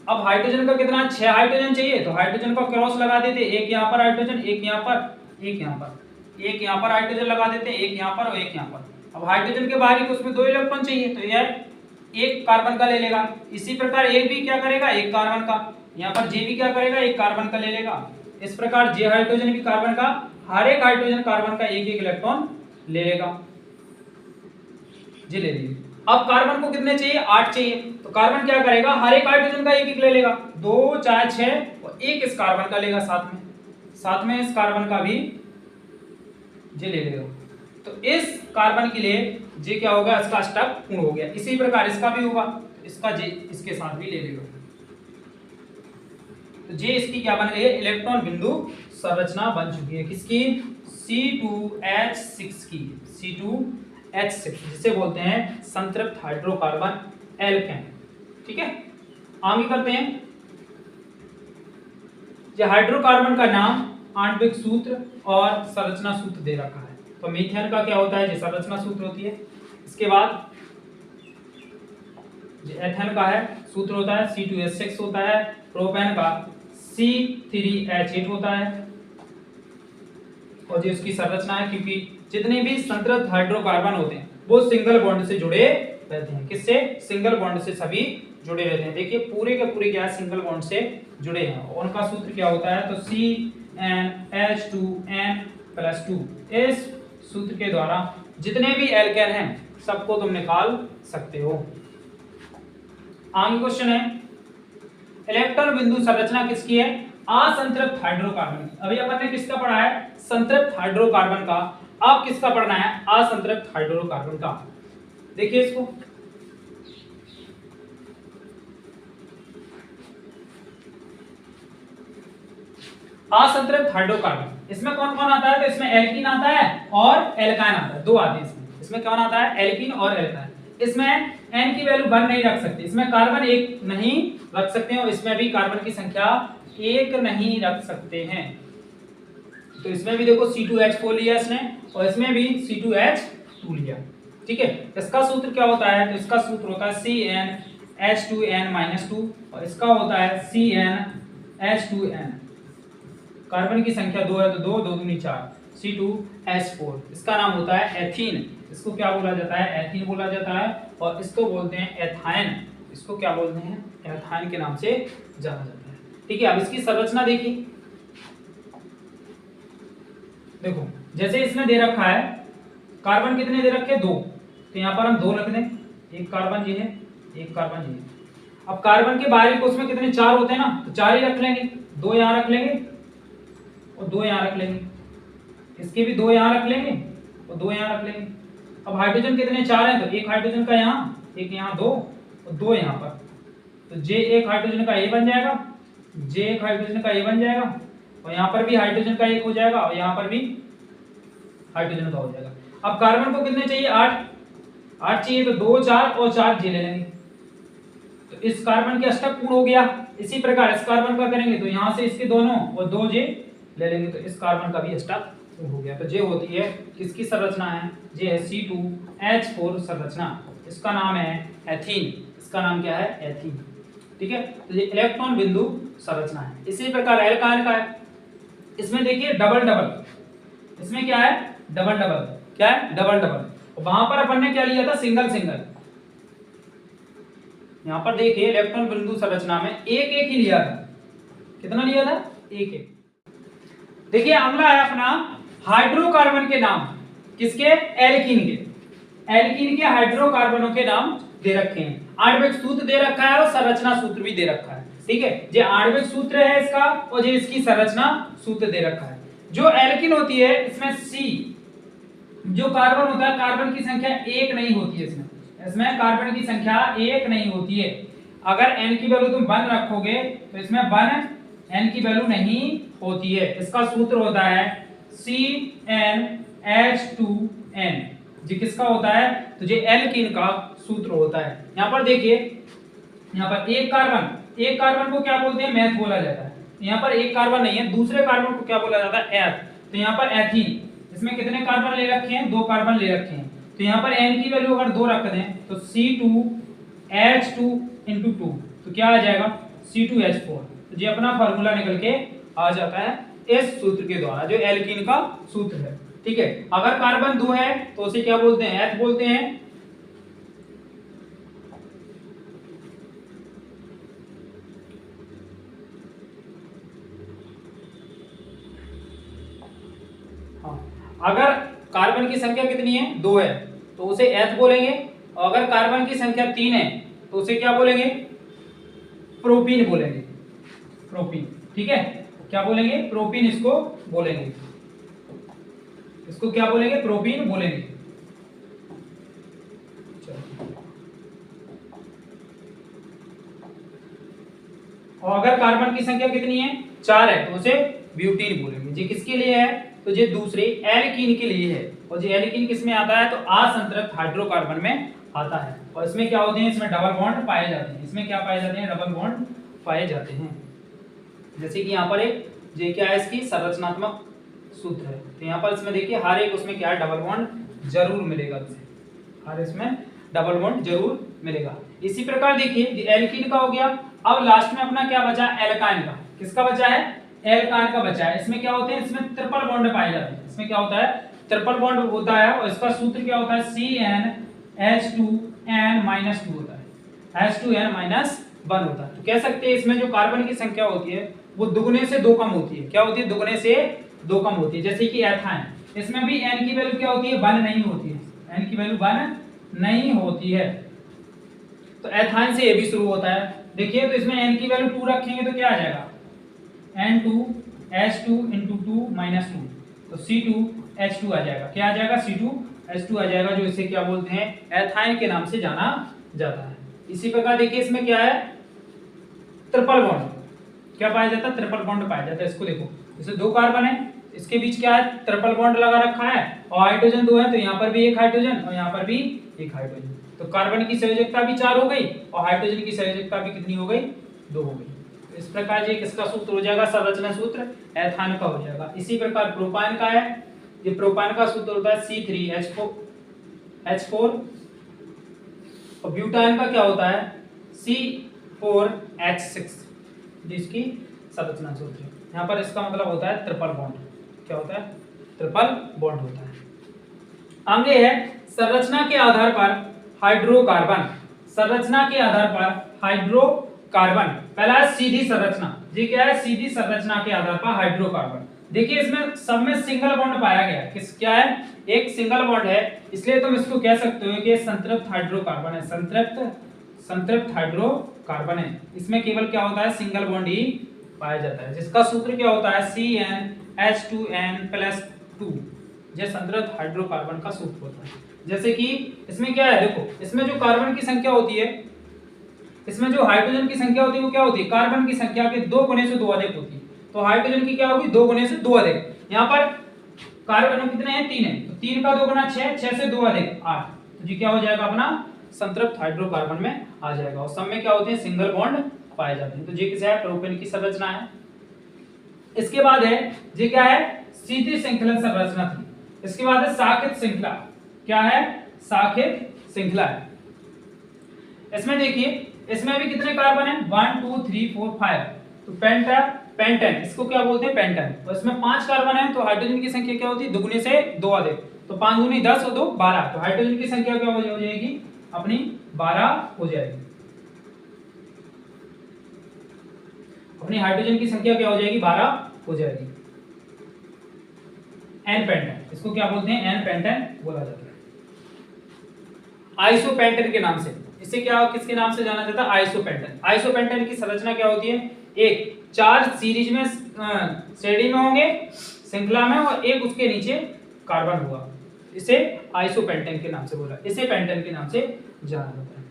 अब हाइड्रोजन का कितना, 6 हाइड्रोजन चाहिए, तो हाइड्रोजन का क्रॉस लगा देते, एक यहाँ पर हाइड्रोजन, एक यहाँ पर, एक यहाँ पर, एक यहाँ पर हाइड्रोजन लगा देते, एक यहाँ पर और एक यहाँ पर। अब हाइड्रोजन के बाहरी को उसमें 2 इलेक्ट्रॉन चाहिए, तो यह एक कार्बन का ले लेगा। इसी प्रकार ए भी क्या करेगा, एक कार्बन का। यहाँ पर जे भी क्या करेगा, एक कार्बन का ले लेगा। इस प्रकार जे हाइड्रोजन भी कार्बन का, हर एक हाइड्रोजन कार्बन का एक इलेक्ट्रॉन ले लेगा। जी ले लीजिए। अब कार्बन को कितने चाहिए, 8 चाहिए, तो कार्बन क्या करेगा, हर एक हाइड्रोजन का एक ले लेगा, 2 4 6 और एक इस कार्बन का लेगा साथ में इस कार्बन का भी जे ले लेगा। तो इस कार्बन के लिए जे क्या होगा, इसका स्टॉक पूर्ण हो गया। इसी प्रकार इसका भी होगा, इसका जे इसके साथ भी ले लेगा। तो जे इसकी क्या बन गई है, इलेक्ट्रॉन बिंदु संरचना बन चुकी है। किसकी, C2H6 की, C2H6 जिसे बोलते हैं संतृप्त हाइड्रोकार्बन एल्केन। ठीक है, आगे करते हैं। ये हाइड्रोकार्बन का नाम, आणविक सूत्र और संरचना सूत्र दे रखा है। तो मीथेन का क्या होता है, ये संरचना सूत्र होती है। इसके बाद जो एथेन का है सूत्र होता है C2H6 होता है। प्रोपेन का C3H8 होता है। और जो इसकी संरचना है, क्योंकि जितने भी संतृप्त हाइड्रोकार्बन होते हैं वो सिंगल बॉन्ड से जुड़े रहते हैं। किससे, सिंगल बॉन्ड से सभी जुड़े रहते हैं। देखिए पूरे के पूरे क्या है, सिंगल बॉन्ड से जुड़े हैं। और उनका सूत्र क्या होता है, तो CnH2n+2। इस सूत्र के द्वारा जितने भी एल्केन हैं सबको तुम निकाल सकते हो। आगे क्वेश्चन है, इलेक्ट्रॉन बिंदु संरचना किसकी है, असंतृप्त हाइड्रोकार्बन की। अभी अपन ने किसका पढ़ा है, संतृप्त हाइड्रोकार्बन का। अब किसका पढ़ना है, असंतृप्त हाइड्रोकार्बन का। देखिए इसको, असंतृप्त हाइड्रोकार्बन, इसमें कौन कौन आता है, तो इसमें एल्कीन आता है और एल्काइन आता है, 2 आते हैं इसमें कौन आता है, एल्कीन और एल्काइन। इसमें n की वैल्यू 1 नहीं रख सकते, इसमें कार्बन 1 नहीं रख सकते हैं, और इसमें भी कार्बन की संख्या 1 नहीं रख सकते हैं। तो इसमें भी देखो C2H4 लिया इसने, और इसमें भी C2H2 लिया। ठीक है, इसका सूत्र क्या होता है, तो इसका सूत्र होता है CnH2n-2 और इसका होता है CnH2n। कार्बन की संख्या 2 है, तो 2 2 दूनी 4, C2H4। इसका नाम होता है एथीन। इसको क्या बोला जाता है, एथीन बोला जाता है। और इसको बोलते हैं एथाइन। इसको क्या बोलते हैं, एथाइन के नाम से जाना जाता है। ठीक है, अब इसकी संरचना देखिए। देखो जैसे इसमें दे रखा है, कार्बन कितने दे रखे, 2, तो यहाँ पर हम 2 रख दें, एक कार्बन ये है, एक कार्बन ये है। अब कार्बन के बाहरी कोश में कितने, 4 होते हैं ना, तो 4 ही रख लेंगे, 2 यहाँ रख लेंगे और 2 यहाँ रख लेंगे। इसके भी 2 यहाँ रख लेंगे और 2 यहाँ रख लेंगे। अब हाइड्रोजन कितने, 4 हैं, तो एक हाइड्रोजन का यहाँ, एक यहाँ 2 और और 2 यहाँ पर, तो जे एक हाइड्रोजन का ए बन जाएगा, जे एक हाइड्रोजन का ए बन जाएगा, और यहाँ पर भी हाइड्रोजन का एक हो जाएगा, और यहाँ पर भी हाइड्रोजन का हो जाएगा। अब कार्बन को कितने चाहिए? 8 चाहिए, तो 2 4 और 4 जे ले लेंगे, तो इस कार्बन के अष्टक पूर्ण हो गया। इसी प्रकार इस कार्बन का करेंगे तो यहाँ से इसके दोनों और 2 जे ले लेंगे, तो इस कार्बन का भी अष्टक पूर्ण हो गया। तो जे होती है किसकी संरचना है? जे है C2H4 संरचना, इसका नाम है एथीन, इसका नाम क्या है? एथीन। ठीक है, तो ये इलेक्ट्रॉन बिंदु संरचना है। इसी प्रकार एल्काइन का है, इसमें देखिए डबल डबल, इसमें क्या है? डबल डबल, क्या है? Double double. वहां पर अपन ने क्या लिया था? Single single. यहाँ पर देखिए इलेक्ट्रॉन बिंदु संरचना में एक एक ही लिया था। कितना लिया था? एक एक। देखिए अम्ला है अपना हाइड्रोकार्बन के नाम, किसके? एल्कीन के। एल्कीन के हाइड्रोकार्बनों के नाम दे रखे हैं, आणविक सूत्र दे रखा है और संरचना सूत्र भी दे रखा है। ठीक है, जो आणविक सूत्र है इसका और जो इसकी संरचना सूत्र दे रखा है। जो एल्कीन होती है इसमें C जो कार्बन होता है, कार्बन की संख्या 1 नहीं होती है इसमें कार्बन की संख्या 1 नहीं होती है। अगर N की वैल्यू तुम 1 रखोगे तो इसमें 1 N की वैल्यू नहीं होती है। इसका सूत्र होता है CnH2n। जी किसका होता है? तो ये एल्कीन का सूत्र होता है। यहाँ पर देखिए, यहाँ पर एक कार्बन को क्या बोलते हैं? मेथ बोला जाता है। यहाँ पर एक कार्बन नहीं है, दूसरे कार्बन को क्या बोला जाता है? एथ। तो यहाँ पर एथीन, इसमें कितने कार्बन ले रखे हैं? 2 कार्बन ले रखे हैं। तो यहाँ पर N की वैल्यू अगर 2 रख दें तो C2H2 × 2, तो क्या आ जाएगा? C2H4। तो ये अपना फार्मूला निकल के आ जाता है इस सूत्र के द्वारा, जो एल्कीन का सूत्र है। ठीक है, अगर कार्बन 2 है तो उसे क्या बोलते हैं? एथ बोलते हैं। अगर कार्बन की संख्या कितनी है? 2 है, तो उसे एथ बोलेंगे। और अगर कार्बन की संख्या 3 है तो उसे क्या बोलेंगे? प्रोपीन बोलेंगे, प्रोपीन। ठीक है, क्या बोलेंगे? प्रोपीन इसको बोलेंगे, इसको क्या बोलेंगे? प्रोपीन बोलेंगे। और अगर कार्बन की संख्या कितनी है? 4 है, तो उसे ब्यूटीन बोलेंगे। जी किसके लिए है? तो ये दूसरे एल्कीन के लिए है। और ये एल्कीन किस में आता है? तो असंतृप्त हाइड्रोकार्बन में आता है। और इसमें क्या होते हैं? इसमें डबल बॉन्ड पाए जाते हैं। इसमें क्या पाए जाते हैं? डबल बॉन्ड पाए जाते हैं। जैसे कि यहाँ पर एक ये क्या है? इसकी संरचनात्मक सूत्र है। तो यहाँ पर इसमें देखिए हर एक उसमें क्या है? डबल बॉन्ड जरूर मिलेगा, हर इसमें डबल बॉन्ड जरूर मिलेगा। इसी प्रकार देखिए एल्कीन का हो गया। अब लास्ट में अपना क्या बचा? एल्काइन का। किसका बचा है? एल्काइन का बचा है। इसमें क्या होते हैं? इसमें ट्रिपल बॉन्ड पाए जाते हैं। इसमें क्या होता है? ट्रिपल बॉन्ड होता है, और इसका सूत्र क्या होता है? CnH2n-2 होता है, H2n-1 होता है। तो कह सकते हैं इसमें जो कार्बन की संख्या होती है वो दुगने से 2 कम होती है। क्या होती है? दुगने से 2 कम होती है। जैसे कि एथाइन, इसमें भी n की वैल्यू क्या होती है? 1 नहीं होती है, n की वैल्यू 1 नहीं होती है। तो एथाइन से ये भी शुरू होता है। देखिए तो इसमें n की वैल्यू 2 रखेंगे तो क्या आ जाएगा? N2H2 × 2 - 2, तो C2H2 आ जाएगा। क्या आ जाएगा? C2H2 आ जाएगा, जो इसे क्या बोलते हैं? एथाइन के नाम से जाना जाता है। इसी प्रकार देखिए इसमें क्या है? Triple bond. क्या पाया जाता है? ट्रिपल बॉन्ड पाया जाता है। इसको देखो, जैसे 2 कार्बन है, इसके बीच क्या है? ट्रिपल बॉन्ड लगा रखा है, और हाइड्रोजन 2 है, तो यहाँ पर भी एक हाइड्रोजन और यहाँ पर भी एक हाइड्रोजन। तो कार्बन की संयोजकता भी 4 हो गई और हाइड्रोजन की संयोजकता भी कितनी हो गई? 2 हो गई। इस प्रकार ये किसका सूत्र हो जाएगा? संरचना सूत्र एथाइन का हो जाएगा। इसी प्रकार प्रोपान का है। ये प्रोपान का सूत्र होता है C3H4, और ब्यूटान का क्या होता है? C4H6, जिसकी संरचना सूत्र। यहाँ पर इसका मतलब होता है ट्रिपल बॉन्ड। क्या होता है? ट्रिपल बॉन्ड होता है। आगे है संरचना के आधार पर हाइड्रोकार्बन। संरचना के आधार पर हाइड्रोकार्बन। पहला है सीधी संरचना। जी क्या है? सीधी संरचना के आधार पर हाइड्रोकार्बन। देखिए इसमें सब में सिंगल बॉन्ड पाया गया। किस क्या है? एक सिंगल बॉन्ड है, इसलिए तुम इसको कह सकते हो कि संतृप्त हाइड्रोकार्बन है। संतृप्त हाइड्रोकार्बन है। इसमें केवल क्या होता है? सिंगल बॉन्ड ही पाया जाता है, जिसका सूत्र क्या होता है? CnH2n+2। यह संतृप्त हाइड्रोकार्बन का सूत्र होता है। जैसे कि इसमें क्या है? देखो इसमें जो कार्बन की संख्या होती है इसमें जो हाइड्रोजन की संख्या होती है वो क्या होती है, कार्बन की संख्या के 2 गुने से 2 अधिक होती है। तो हाइड्रोजन की क्या होगी, 2 गुने से 2 अधिक। यहाँ पर कार्बन कितने हैं, 3 है, तो 3 का 2 गुना 6, 6 से 2 अधिक 8। तो जी क्या हो जाएगा अपना संतृप्त हाइड्रोकार्बन में आ जाएगा। और सब में क्या होते हैं, सिंगल बॉन्ड पाए जाते हैं। तो ये किसे है, प्रोपेन की संरचना है। इसके बाद है ये क्या है, सीधी श्रृंखला संरचना थी। इसके बाद है शाखित श्रृंखला। क्या है, शाखित श्रृंखला है। इसमें देखिए, इसमें भी कितने कार्बन है, 1 2 3 4 5। तो पेंटेन, इसको क्या बोलते हैं, पेंटेन। तो इसमें 5 कार्बन है, तो हाइड्रोजन की संख्या क्या होती है, दुगुने से 2 अधिक। तो 5 दूनी 10 और 2 12। तो हाइड्रोजन की संख्या क्या हो जाएगी अपनी 12 हो जाएगी। अपनी हाइड्रोजन की संख्या क्या हो जाएगी, 12 हो जाएगी। एन पेंटेन, इसको क्या बोलते हैं, एन पेंटेन बोला जाता है। आइसोपेंटेन के नाम से, इसे क्या किसके नाम से जाना जाता है, आइसोपेंटेन। आइसोपेंटेन की संरचना क्या होती है, एक 4 सीरीज में श्रेणी में होंगे, श्रृंखला में, और एक उसके नीचे कार्बन हुआ। इसे आइसोपेंटेन के नाम से बोला, इसे पेंटेन के नाम से जाना जाता है।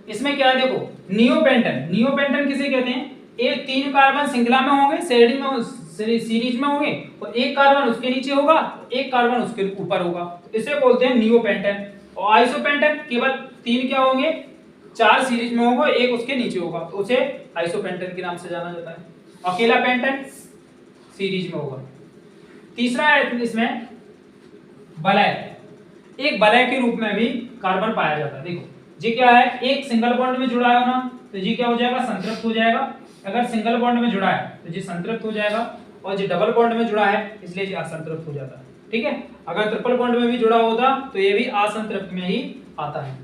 इसमें क्या है, देखो नियोपेंटेन। नियोपेंटेन किसे कहते हैं, एक 3 कार्बन श्रृंखला में होंगे, श्रेणी में सीरीज में होंगे, और एक कार्बन उसके नीचे होगा, एक कार्बन उसके ऊपर होगा, तो इसे बोलते हैं नियोपेंटेन। और आइसोपेंटेन केवल 3 क्या होंगे, 4 सीरीज में होगा, एक उसके नीचे होगा, तो उसे आइसोपेंटेन के नाम से जाना जाता है। अकेला पेंटेन सीरीज में होगा। तीसरा है इसमें वलय। एक वलय के रूप में भी कार्बन पाया जाता है। देखो जी क्या है, एक सिंगल बॉन्ड में जुड़ा है ना, तो जी क्या हो जाएगा, संतृप्त हो जाएगा। अगर सिंगल बॉन्ड में जुड़ा है तो जी संतृप्त हो जाएगा, और जी डबल बॉन्ड में जुड़ा है इसलिए जी असंतृप्त हो जाता है। ठीक है, अगर ट्रिपल बॉन्ड में भी जुड़ा होता तो ये भी असंतृप्त में ही आता है।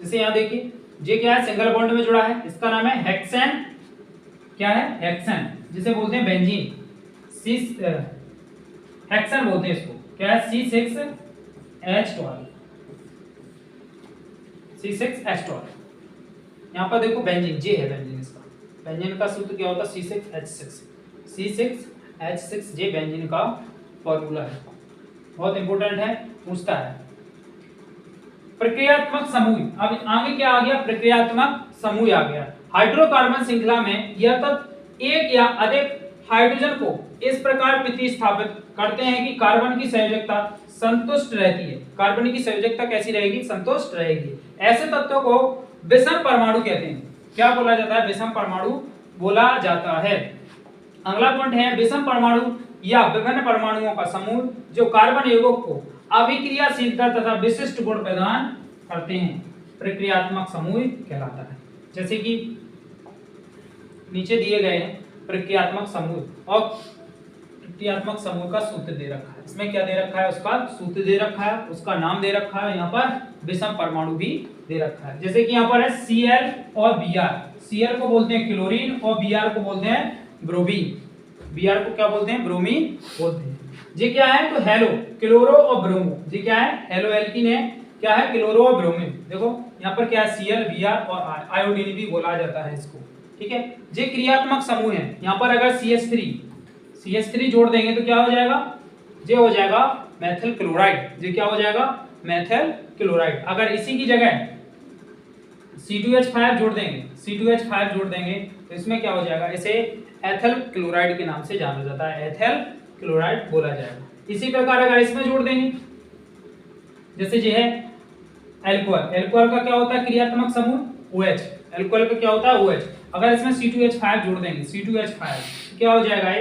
जैसे यहाँ देखिए, ये क्या है, सिंगल बॉन्ड में जुड़ा है, इसका नाम है हेक्सेन। क्या है, हेक्सेन, जिसे बोलते हैं बेंजीन। हेक्सेन बोलते हैं इसको। क्या है, C6H12। C6H12। यहाँ पर देखो बेंजीन, जे है बेंजीन। इसका बेंजीन का सूत्र क्या होता है, C6H6। C6H6 जे बेंजीन का फॉर्मूला है, बहुत इंपॉर्टेंट है, पूछता है। प्रक्रियात्मक समूह, अब आगे क्या आ गया, प्रक्रियात्मक समूह आ गया। हाइड्रोकार्बन श्रृंखला में यह तत्व एक या अधिक हाइड्रोजन को इस प्रकार प्रतिस्थापित करते हैं कि कार्बन की संयोजकता संतुष्ट रहती है। कार्बन की संयोजकता कैसी रहेगी, संतुष्ट रहेगी। ऐसे तत्वों को विषम परमाणु कहते हैं। क्या बोला जाता है, विषम परमाणु बोला जाता है। अगला पॉइंट है विषम परमाणु या विभिन्न परमाणुओं का समूह जो कार्बन यौगिक को अभिक्रियाशीलता तथा विशिष्ट गुण प्रदान करते हैं, प्रक्रियात्मक समूह कहलाता है। जैसे कि नीचे दिए गए हैं प्रक्रियात्मक समूह, और प्रक्रियात्मक समूह का सूत्र दे रखा है। इसमें क्या दे रखा है, उसका सूत्र दे रखा है, उसका नाम दे रखा है, यहाँ पर विषम परमाणु भी दे रखा है। जैसे कि यहाँ पर है Cl और Br। Cl को बोलते हैं क्लोरीन और Br को बोलते हैं ब्रोमीन। Br को क्या बोलते हैं, ब्रोमीन बोलते हैं। ये क्या है, तो हेलो, क्लोरो और ब्रोमो। ये क्या है, हेलो एल्कीन है, क्या है, क्लोरो और ब्रोमीन। देखो यहाँ पर क्या है, Cl, Br और आयोडीन भी बोला जाता है इसको। ठीक है, ये क्रियात्मक समूह है। यहाँ पर अगर CH3 जोड़ देंगे तो क्या हो जाएगा, ये हो जाएगा मेथिल क्लोराइड। ये क्या हो जाएगा, मेथिल क्लोराइड। अगर इसी की जगह C2H5 जोड़ देंगे तो इसमें क्या हो जाएगा, इसे एथिल क्लोराइड के नाम से जाना जाता है, एथिल क्लोराइड बोला जाएगा। इसी प्रकार अगर इसमें जोड़ देंगे, जैसे ये है एल्कोहल। एल्कोहल का क्या होता है क्रियात्मक समूह, OH। एल्कोहल का क्या होता है, OH। अगर इसमें C2H5 जोड़ देंगे, C2H5 क्या हो जाएगा, ये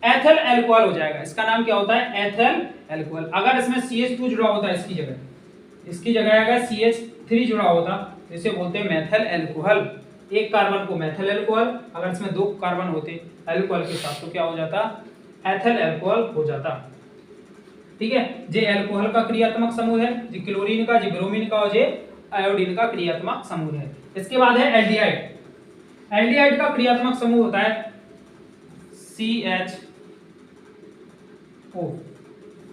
एथिल एल्कोहल हो जाएगा। इसका नाम क्या होता है, एथिल एल्कोहल। अगर इसमें CH2 जुड़ा होता है, इसकी जगह अगर CH3 जुड़ा होता तो इसे बोलते हैं मेथिल एल्कोहल। एक कार्बन को मेथिल एल्कोहल, अगर इसमें 2 कार्बन होते एल्कोहल के साथ तो क्या हो जाता, एथिल एल्कोहल हो जाता। ठीक है, ये एल्कोहल का क्रियात्मक समूह है, ये क्लोरीन का, ये ब्रोमीन का और ये आयोडीन का क्रियात्मक समूह है। इसके बाद है एल्डिहाइड। एल्डिहाइड का क्रियात्मक समूह होता है CHO।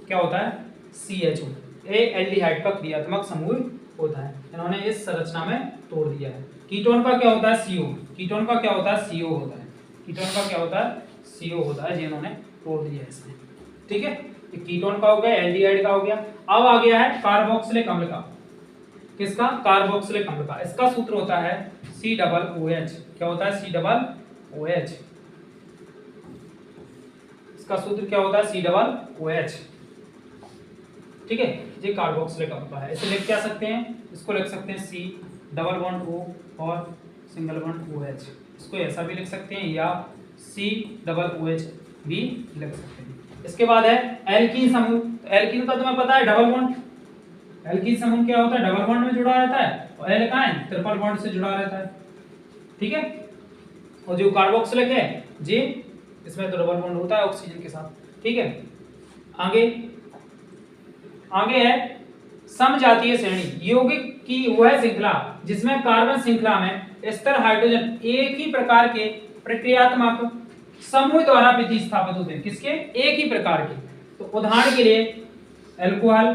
क्या होता है, CHO। ये एल्डिहाइड का क्रियात्मक समूह होता है। इन्होंने इस संरचना में तोड़ दिया है। कीटोन का क्या होता है, CO। कीटोन का क्या होता है, CO होता है। कीटोन का क्या होता है, CO होता है, जिन्होंने तोड़ दिया है इसमें। ठीक है, कीटोन का हो गया, एल्डिहाइड का हो गया। अब आ गया है कार्बोक्सिलिक अम्ल का। किसका? कार्बोक्सिलिक अम्ल का। इसका सूत्र होता है COOH। क्या होता है? COOH। इसका सूत्र क्या होता है? COOH। ठीक है, ये कार्बोक्सिलिक अम्ल का है। इसे लिख क्या सकते हैं? इसको लिख सकते हैं C डबल बॉन्ड O और सिंगल बॉन्ड OH। इसको ऐसा भी लिख सकते हैं या C डबल OH भी लिख सकते हैं। इसके बाद है एल्कीन समूह। एल्कीन का तुम्हें पता है डबल बॉन्ड। एल्कीन समूह क्या होता है? डबल बॉन्ड में जुड़ा रहता है और एल्काइन ट्रिपल बॉन्ड से जुड़ा रहता है। ठीक है, और जो कार्बोक्सिलिक है जी, इसमें तो डबल बॉन्ड होता है ऑक्सीजन के साथ। ठीक है, आगे है समजातीय श्रेणी। यौगिक की वह श्रृंखला जिसमें कार्बन श्रृंखला में स्थिर हाइड्रोजन एक ही प्रकार के प्रक्रियात्मक समूह द्वारा प्रतिस्थापित होते हैं। किसके? एक ही प्रकार के। तो उदाहरण के लिए अल्कोहल,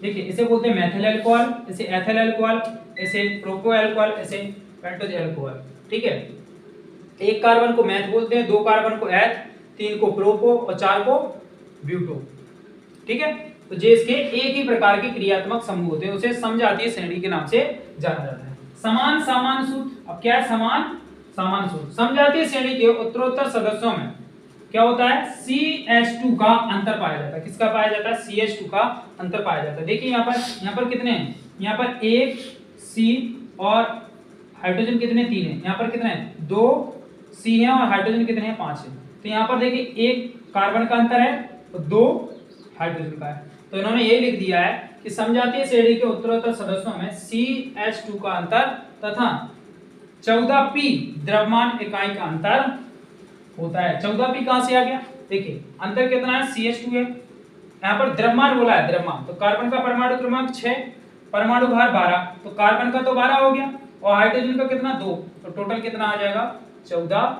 देखिए इसे बोलते हैं मेथिल अल्कोहल, इसे एथिल अल्कोहल, इसे प्रोपो अल्कोहल, इसे पेंटोज अल्कोहल। ठीक है, एक कार्बन को मेथ बोलते हैं, दो कार्बन को एथ, तीन को प्रोपो और चार को ब्यूटो। ठीक है, तो ये इसके एक ही प्रकार के क्रियात्मक समूह होते हैं, उसे समजातीय श्रेणी के नाम से जाना जाता है। समान सामान्य सूत्र। अब क्या है? समान सामान्य सूत्र। समजातीय श्रेणी के उत्तरोत्तर सदस्यों में क्या होता है? CH2 का अंतर पाया जाता है। किसका पाया जाता है? CH2 का अंतर पाया जाता है। देखिए यहाँ पर कितने हैं? यहाँ पर एक C और हाइड्रोजन कितने? 3 है। यहाँ पर कितने हैं? 2 C है और हाइड्रोजन कितने हैं? 5 है। तो यहाँ पर देखिए एक कार्बन का अंतर है और 2 हाइड्रोजन का है। तो इन्होंने ये लिख दिया है कि समजातीय श्रेणी के उत्तरोत्तर सदस्यों में CH2 का अंतर तथा 14p द्रव्यमान इकाई का अंतर होता है। 14p कहां से आ गया? देखिए अंतर कितना है? CH2 है। यहाँ पर द्रव्यमान बोला है, द्रव्यमान। तो कार्बन का परमाणु क्रमांक 6, परमाणु भार 12, तो कार्बन का तो 12 हो गया और हाइड्रोजन का कितना? 2, तो टोटल कितना आ जाएगा? 14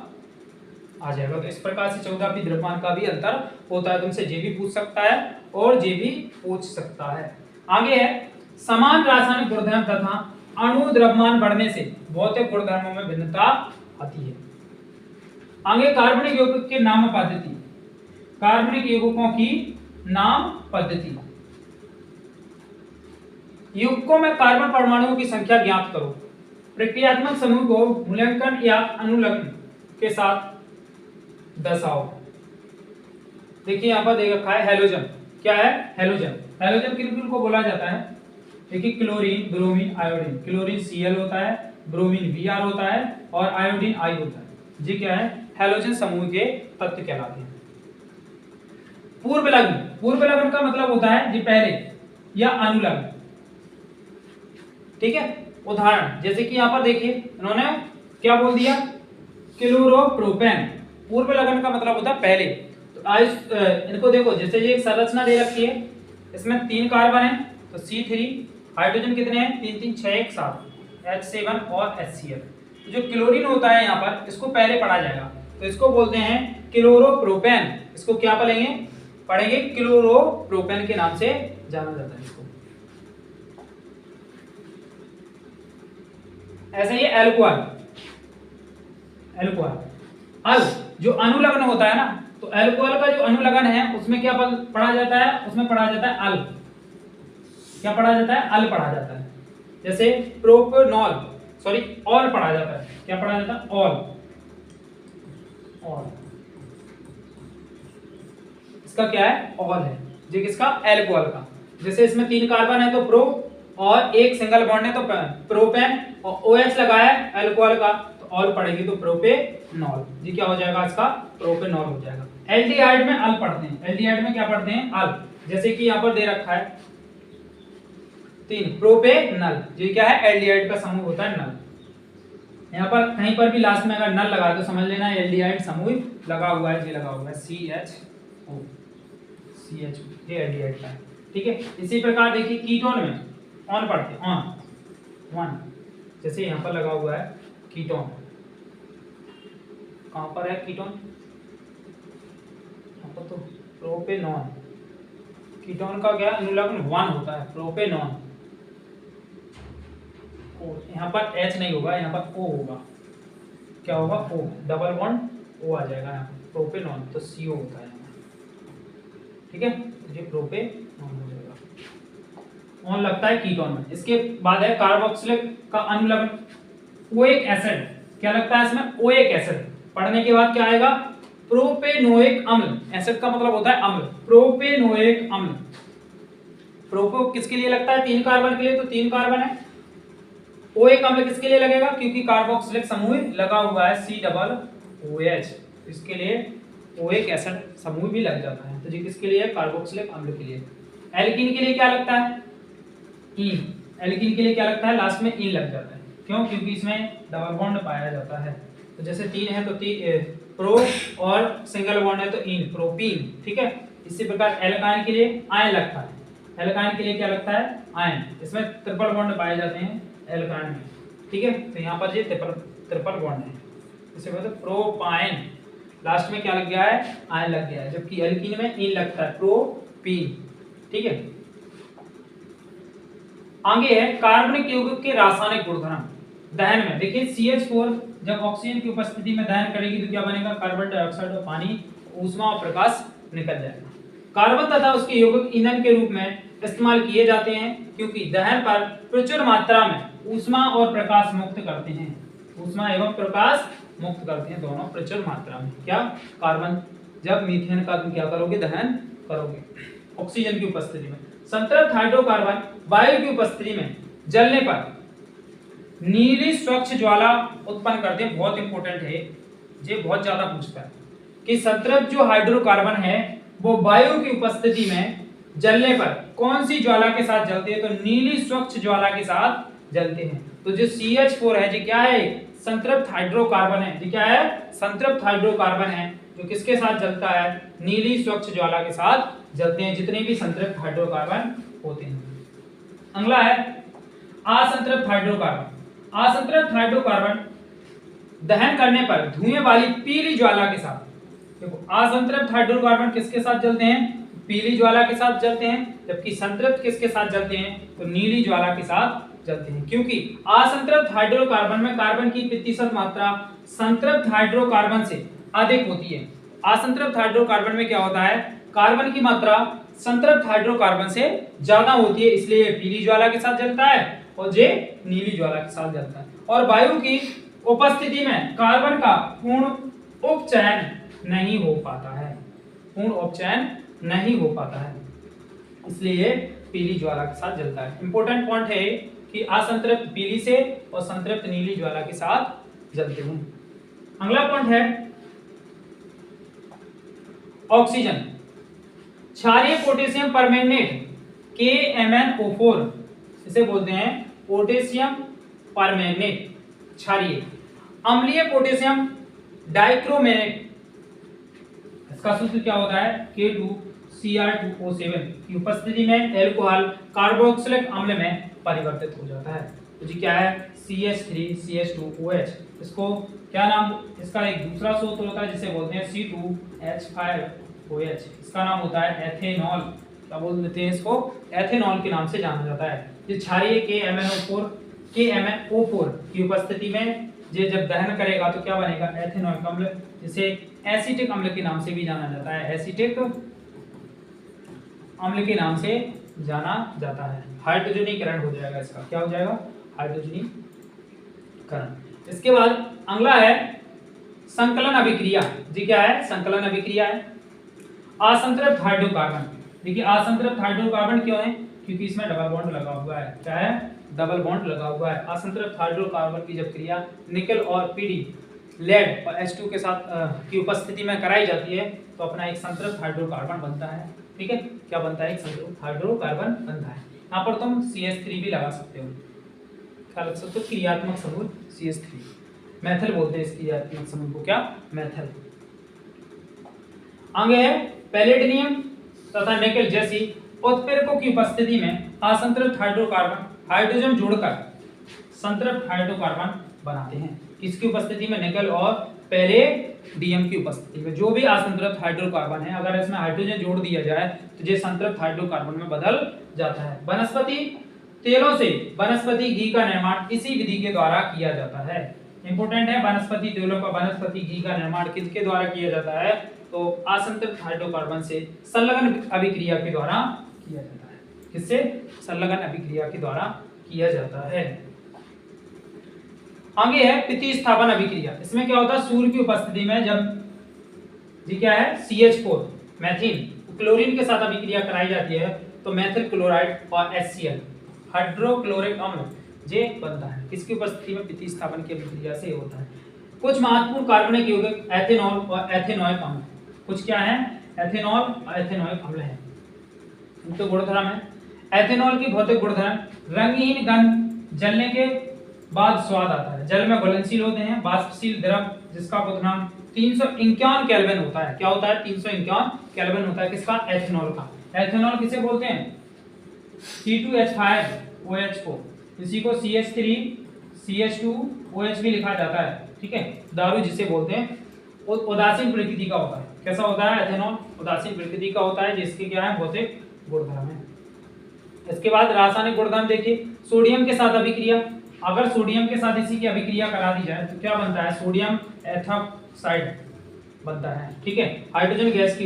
आ जाएगा। तो इस प्रकार से 14p द्रव्यमान का भी अंतर होता है। तुमसे ये भी पूछ सकता है और ये भी पूछ सकता है। आगे है समान रासायनिक गुणधर्म तथा अणु द्रव्यमान बढ़ने से भौतिक गुणधर्मों में भिन्नता आती है। आगे कार्बनिक यौगिक के नाम पद्धति। कार्बनिक यौगिकों की नाम पद्धति। यौगिकों में कार्बन परमाणुओं की संख्या ज्ञात करो। प्रक्रियात्मक समूह को मूल्यांकन या अनुलग्न के साथ दर्शाओ। देखिए यहाँ पर दे रखा है हेलोजन। क्या है? हेलोजन। हेलोजन किन को बोला जाता है? देखिए chlorine, bromine, iodine. Chlorine Cl होता है, ब्रोमीन Br होता है और आयोडीन I होता है। ये क्या है? हेलोजन समूह के तत्व कहलाते हैं। पूर्व लग्न। पूर्व लग्न का मतलब होता है जी पहले या अनुलग्न। ठीक है, उदाहरण जैसे कि यहाँ पर देखिए इन्होंने क्या बोल दिया? क्लोरोप्रोपेन। पूर्व लग्न का मतलब होता है पहले। तो इनको देखो, जैसे ये एक संरचना दे रखी है, इसमें 3 कार्बन है तो C3, हाइड्रोजन कितने हैं? 3 3 6 1 7, H7 और HCl। तो जो क्लोरीन होता है यहाँ पर, इसको पहले पढ़ा जाएगा, तो इसको बोलते हैं क्लोरोप्रोपेन। इसको क्या पढ़ेंगे? क्लोरोप्रोपेन के नाम से जाना जाता है इसको। ऐसे ही अल्कोहल। अल जो अनुलग्न होता है ना, तो अल्कोहल का जो अनुलग्न है उसमें क्या पढ़ा जाता है? उसमें पढ़ा जाता है अल। क्या पढ़ा जाता है? अल पढ़ा जाता है। जैसे प्रोपेनॉल, सॉरी ऑल पढ़ा जाता है। क्या पढ़ा जाता है? ऑल। इसका क्या है? ऑल है। ये किसका? अल्कोहल का। जैसे इसमें 3 कार्बन है तो प्रो और एक सिंगल बॉन्ड है तो प्रोपेन और OH लगाया है अल्कोहल का, तो ऑल पढ़ेगी तो प्रोपेनॉल। ये क्या हो जाएगा? इसका प्रोपेनॉल हो जाएगा। एल्डिहाइड में अल पढ़ते हैं। एल्डिहाइड में क्या पढ़ते हैं? अल। जैसे कि यहाँ पर दे रखा है 3 प्रोपेनल। ये क्या है? एल्डिहाइड का समूह होता है, नल। यहाँ पर कहीं पर भी लास्ट में अगर नल लगा तो समझ लेना एल्डिहाइड समूह लगा हुआ है। ये लगा हुआ है CHO, ये एल्डिहाइड का है। ठीक है, इसी प्रकार देखिए कीटोन में ऑन पढ़ते हैं, ऑन। जैसे यहाँ पर लगा हुआ है कीटोन। कहाँ पर है कीटोन? यहाँ पर तो प्रोपेनॉन। कीटोन का क्या अनुलग्न 1 होता है, प्रोपेनॉन। यहाँ पर H नहीं होगा, यहाँ पर O होगा। क्या होगा? O, डबल बॉन्ड O आ जाएगा यहाँ पर, प्रोपेनॉन तो CO होता है। ठीक ठीक है, तो ये प्रोपेनॉन हो जाएगा। ऑन लगता है कीटोन में। इसके बाद है कार्बोक्सिलिक का अनुलग्न ओएक एसिड, क्या लगता है इसमें? ओएक एसिड। पढ़ने के बाद क्या आएगा? प्रोपेनोइक अम्ल। एसिड का मतलब होता है अम्ल, प्रोपेनोइक अम्ल। प्रोपो किसके लिए लगता है? 3 कार्बन के लिए, तो 3 कार्बन है। ओएक अम्ल किसके लिए लगेगा? क्योंकि कार्बोक्सिलिक समूह लगा हुआ है COOH, इसके लिए ओएक एसिड समूह भी लग जाता है। तो ये किसके लिए? कार्बोक्सिलिक अम्ल के लिए। एल्कीन के लिए क्या लगता है? ईन। एल्कीन के लिए क्या लगता है? लास्ट में ईन लग जाता है। क्यों? क्योंकि इसमें डबल बॉन्ड पाया जाता है। तो जैसे 3 है तो प्रो और सिंगल बॉन्ड है तो ईन, प्रोपीन। ठीक है, इसी प्रकार एल्काइन के लिए आयन लगता है। एल्काइन के लिए क्या लगता है? आयन। इसमें ट्रिपल बॉन्ड पाए जाते हैं एल्काइन में। ठीक है, तो यहाँ पर ये ट्रिपल बॉन्ड है, इसे बोलते हैं प्रोपाइन। लास्ट में क्या लग गया है? आयन लग गया है, जबकि एल्कीन में ईन लगता है, प्रोपीन। ठीक है, आगे है कार्बनिक यौगिक के रासायनिक गुणधर्म दहन में। देखिए CH4 जब ऑक्सीजन की उपस्थिति में दहन करेगी तो क्या बनेगा? कार्बन डाइऑक्साइड और पानी, ऊष्मा और प्रकाश निकल जाएगा। कार्बन तथा उसके यौगिक ईंधन के रूप में इस्तेमाल किए जाते हैं क्योंकि दहन पर प्रचुर मात्रा में ऊष्मा और प्रकाश मुक्त करते हैं। ऊष्मा एवं प्रकाश मुक्त करते हैं, दोनों प्रचुर मात्रा में। क्या? कार्बन। जब मीथेन का तुम क्या करोगे? दहन करोगे ऑक्सीजन की उपस्थिति में। संतृप्त हाइड्रोकार्बन वायु की उपस्थिति में जलने पर नीली स्वच्छ ज्वाला उत्पन्न करते हैं। बहुत इंपॉर्टेंट है ये, बहुत ज्यादा पूछता है कि संतृप्त जो हाइड्रोकार्बन है वो वायु की उपस्थिति में जलने पर कौन सी ज्वाला के साथ जलते हैं? तो नीली स्वच्छ ज्वाला के साथ जलते हैं। तो जो CH4 है ये क्या है? संतृप्त हाइड्रोकार्बन है। ये क्या है? संतृप्त हाइड्रोकार्बन है, जो किसके साथ जलता है? नीली स्वच्छ ज्वाला के साथ जलते हैं, जितने भी संतृप्त हाइड्रोकार्बन होते हैं। अगला है असंतृप्त हाइड्रोकार्बन। असंतृप्त हाइड्रोकार्बन दहन करने पर धुएं वाली पीली ज्वाला के साथ, देखो असंतृप्त हाइड्रोकार्बन किसके साथ जलते हैं? पीली ज्वाला के साथ जलते हैं, जबकि संतृप्त किसके साथ जलते हैं? तो नीली ज्वाला के साथ जलते हैं। क्योंकि असंतृप्त हाइड्रोकार्बन में कार्बन की प्रतिशत मात्रा संतृप्त हाइड्रोकार्बन से अधिक होती है। असंतृप्त हाइड्रोकार्बन में क्या होता है? कार्बन की मात्रा संतृप्त हाइड्रोकार्बन से ज्यादा होती है, इसलिए ये पीली ज्वाला के साथ जलता है और ये नीली ज्वाला के साथ जलता है। और वायु की उपस्थिति में कार्बन का पूर्ण उपचयन नहीं हो पाता है, पूर्ण उपचयन नहीं हो पाता है, इसलिए पीली ज्वाला के साथ जलता है। इंपॉर्टेंट पॉइंट है कि असंतृप्त पीली से और संतृप्त नीली ज्वाला के साथ जलते हैं। अगला पॉइंट है ऑक्सीजन। क्षारीय पोटेशियम परमैंगनेट KMnO4, इसे बोलते हैं पोटेशियम परमैंगनेट क्षारीय। अम्लीय पोटेशियम डाइक्रोमेट, इसका सूत्र क्या होता है? K2Cr2O7 की उपस्थिति में एल्कोहल कार्बोक्सिलिक अम्ल में परिवर्तित हो जाता है। तो जी क्या है? CH3CH2OH। इसको क्या नाम? इसका एक दूसरा सूत्र होता है जिसे बोलते हैं C2H5OH। इसका नाम होता है एथेनॉल। क्या बोल देते हैं इसको? एथेनॉल के नाम से जाना जाता है। ये क्षारीय KMnO4 की उपस्थिति में ये जब दहन करेगा तो क्या बनेगा? एथेनॉइक अम्ल, जिसे एसिटिक अम्ल के नाम से भी जाना जाता है। एसिटिक अम्ल के नाम से जाना जाता है। हाइड्रोजनीकरण हो जाएगा इसका। क्या हो जाएगा? हाइड्रोजनीकरण। इसके बाद अगला है संकलन अभिक्रिया। जी क्या है? संकलन अभिक्रिया है। असंतृप्त हाइड्रोकार्बन। देखिए असंतृप्त हाइड्रोकार्बन क्यों है? क्योंकि इसमें डबल बॉन्ड लगा हुआ है। क्या है? डबल बॉन्ड लगा हुआ है। असंतृप्त हाइड्रोकार्बन की जब क्रिया निकल और पीडी लेड और H2 के साथ की उपस्थिति में कराई जाती है तो अपना एक संतृप्त हाइड्रोकार्बन बनता है। ठीक है, क्या बनता है? एक संतृप्त हाइड्रोकार्बन बनता है। यहाँ पर तुम CH3 भी लगा सकते हो, क्या लग सकते हो? क्रियात्मक समूह CH3, मेथल बोलते हैं इस क्रियात्मक समूह को। क्या? मेथल। आगे है पैलेडियम तथा निकल जैसी उत्प्रेरकों की उपस्थिति में असंतृप्त हाइड्रोकार्बन हाइड्रोजन जोड़कर संतृप्त हाइड्रोकार्बन बनाते हैं। किसकी उपस्थिति में? निकल और पैलेडियम की उपस्थिति में। जो भी असंतृप्त हाइड्रोकार्बन है अगर इसमें हाइड्रोजन जोड़ दिया जाए तो ये संतृप्त हाइड्रोकार्बन में बदल जाता है। वनस्पति तेलों से वनस्पति घी का निर्माण इसी विधि के द्वारा किया जाता है। इंपोर्टेंट है, वनस्पति तेलों का वनस्पति घी का निर्माण किसके द्वारा किया जाता है? तो असंतृप्त हाइड्रोकार्बन से संलग्न अभिक्रिया के द्वारा किया जाता है। किससे? संलग्न अभिक्रिया के द्वारा किया जाता है। आगे है प्रतिस्थापन अभिक्रिया। इसमें क्या होता है? सूर्य की उपस्थिति में जब जी क्या है CH4 मैथिन क्लोरीन के साथ अभिक्रिया कराई जाती है तो मेथिल क्लोराइड और HCl हाइड्रोक्लोरिक अम्ल जे बनता है। किसकी उपस्थिति में? प्रतिस्थापन की अभिक्रिया से होता है। कुछ महत्वपूर्ण कार्बनिक यौगिक एथेनॉल और एथेनोइक अम्ल। कुछ क्या है? एथेनॉल और एथेनोइक अम्ल है। इनके गुणधर्म है। एथेनॉल की भौतिक गुणधर्म रंगहीन गंध, जलने के बाद स्वाद आता है, जल में घुलनशील होते हैं, वाष्पशील द्रव जिसका क्वथनांक 351 केल्विन होता है। क्या होता है? 351 केल्विन होता है। किसका? एथेनॉल का। एथेनॉल किसे बोलते हैं? C2H5OH4, इसी को CH3CH2OH भी लिखा जाता है। ठीक है, दारू जिसे बोलते हैं। उदासीन प्रकृति का होता है। कैसा होता है? एथेनॉल उदासीन प्रकृति का होता है, जिसके क्या है? भौतिक गुणधर्म है। इसके बाद रासायनिक गुणधर्म देखिए। सोडियम के साथ अभिक्रिया, अगर सोडियम के साथ इसी की अभिक्रिया करा दी जाए तो क्या बनता है? सोडियम एथॉक्साइड बनता है। ठीक है, हाइड्रोजन गैस की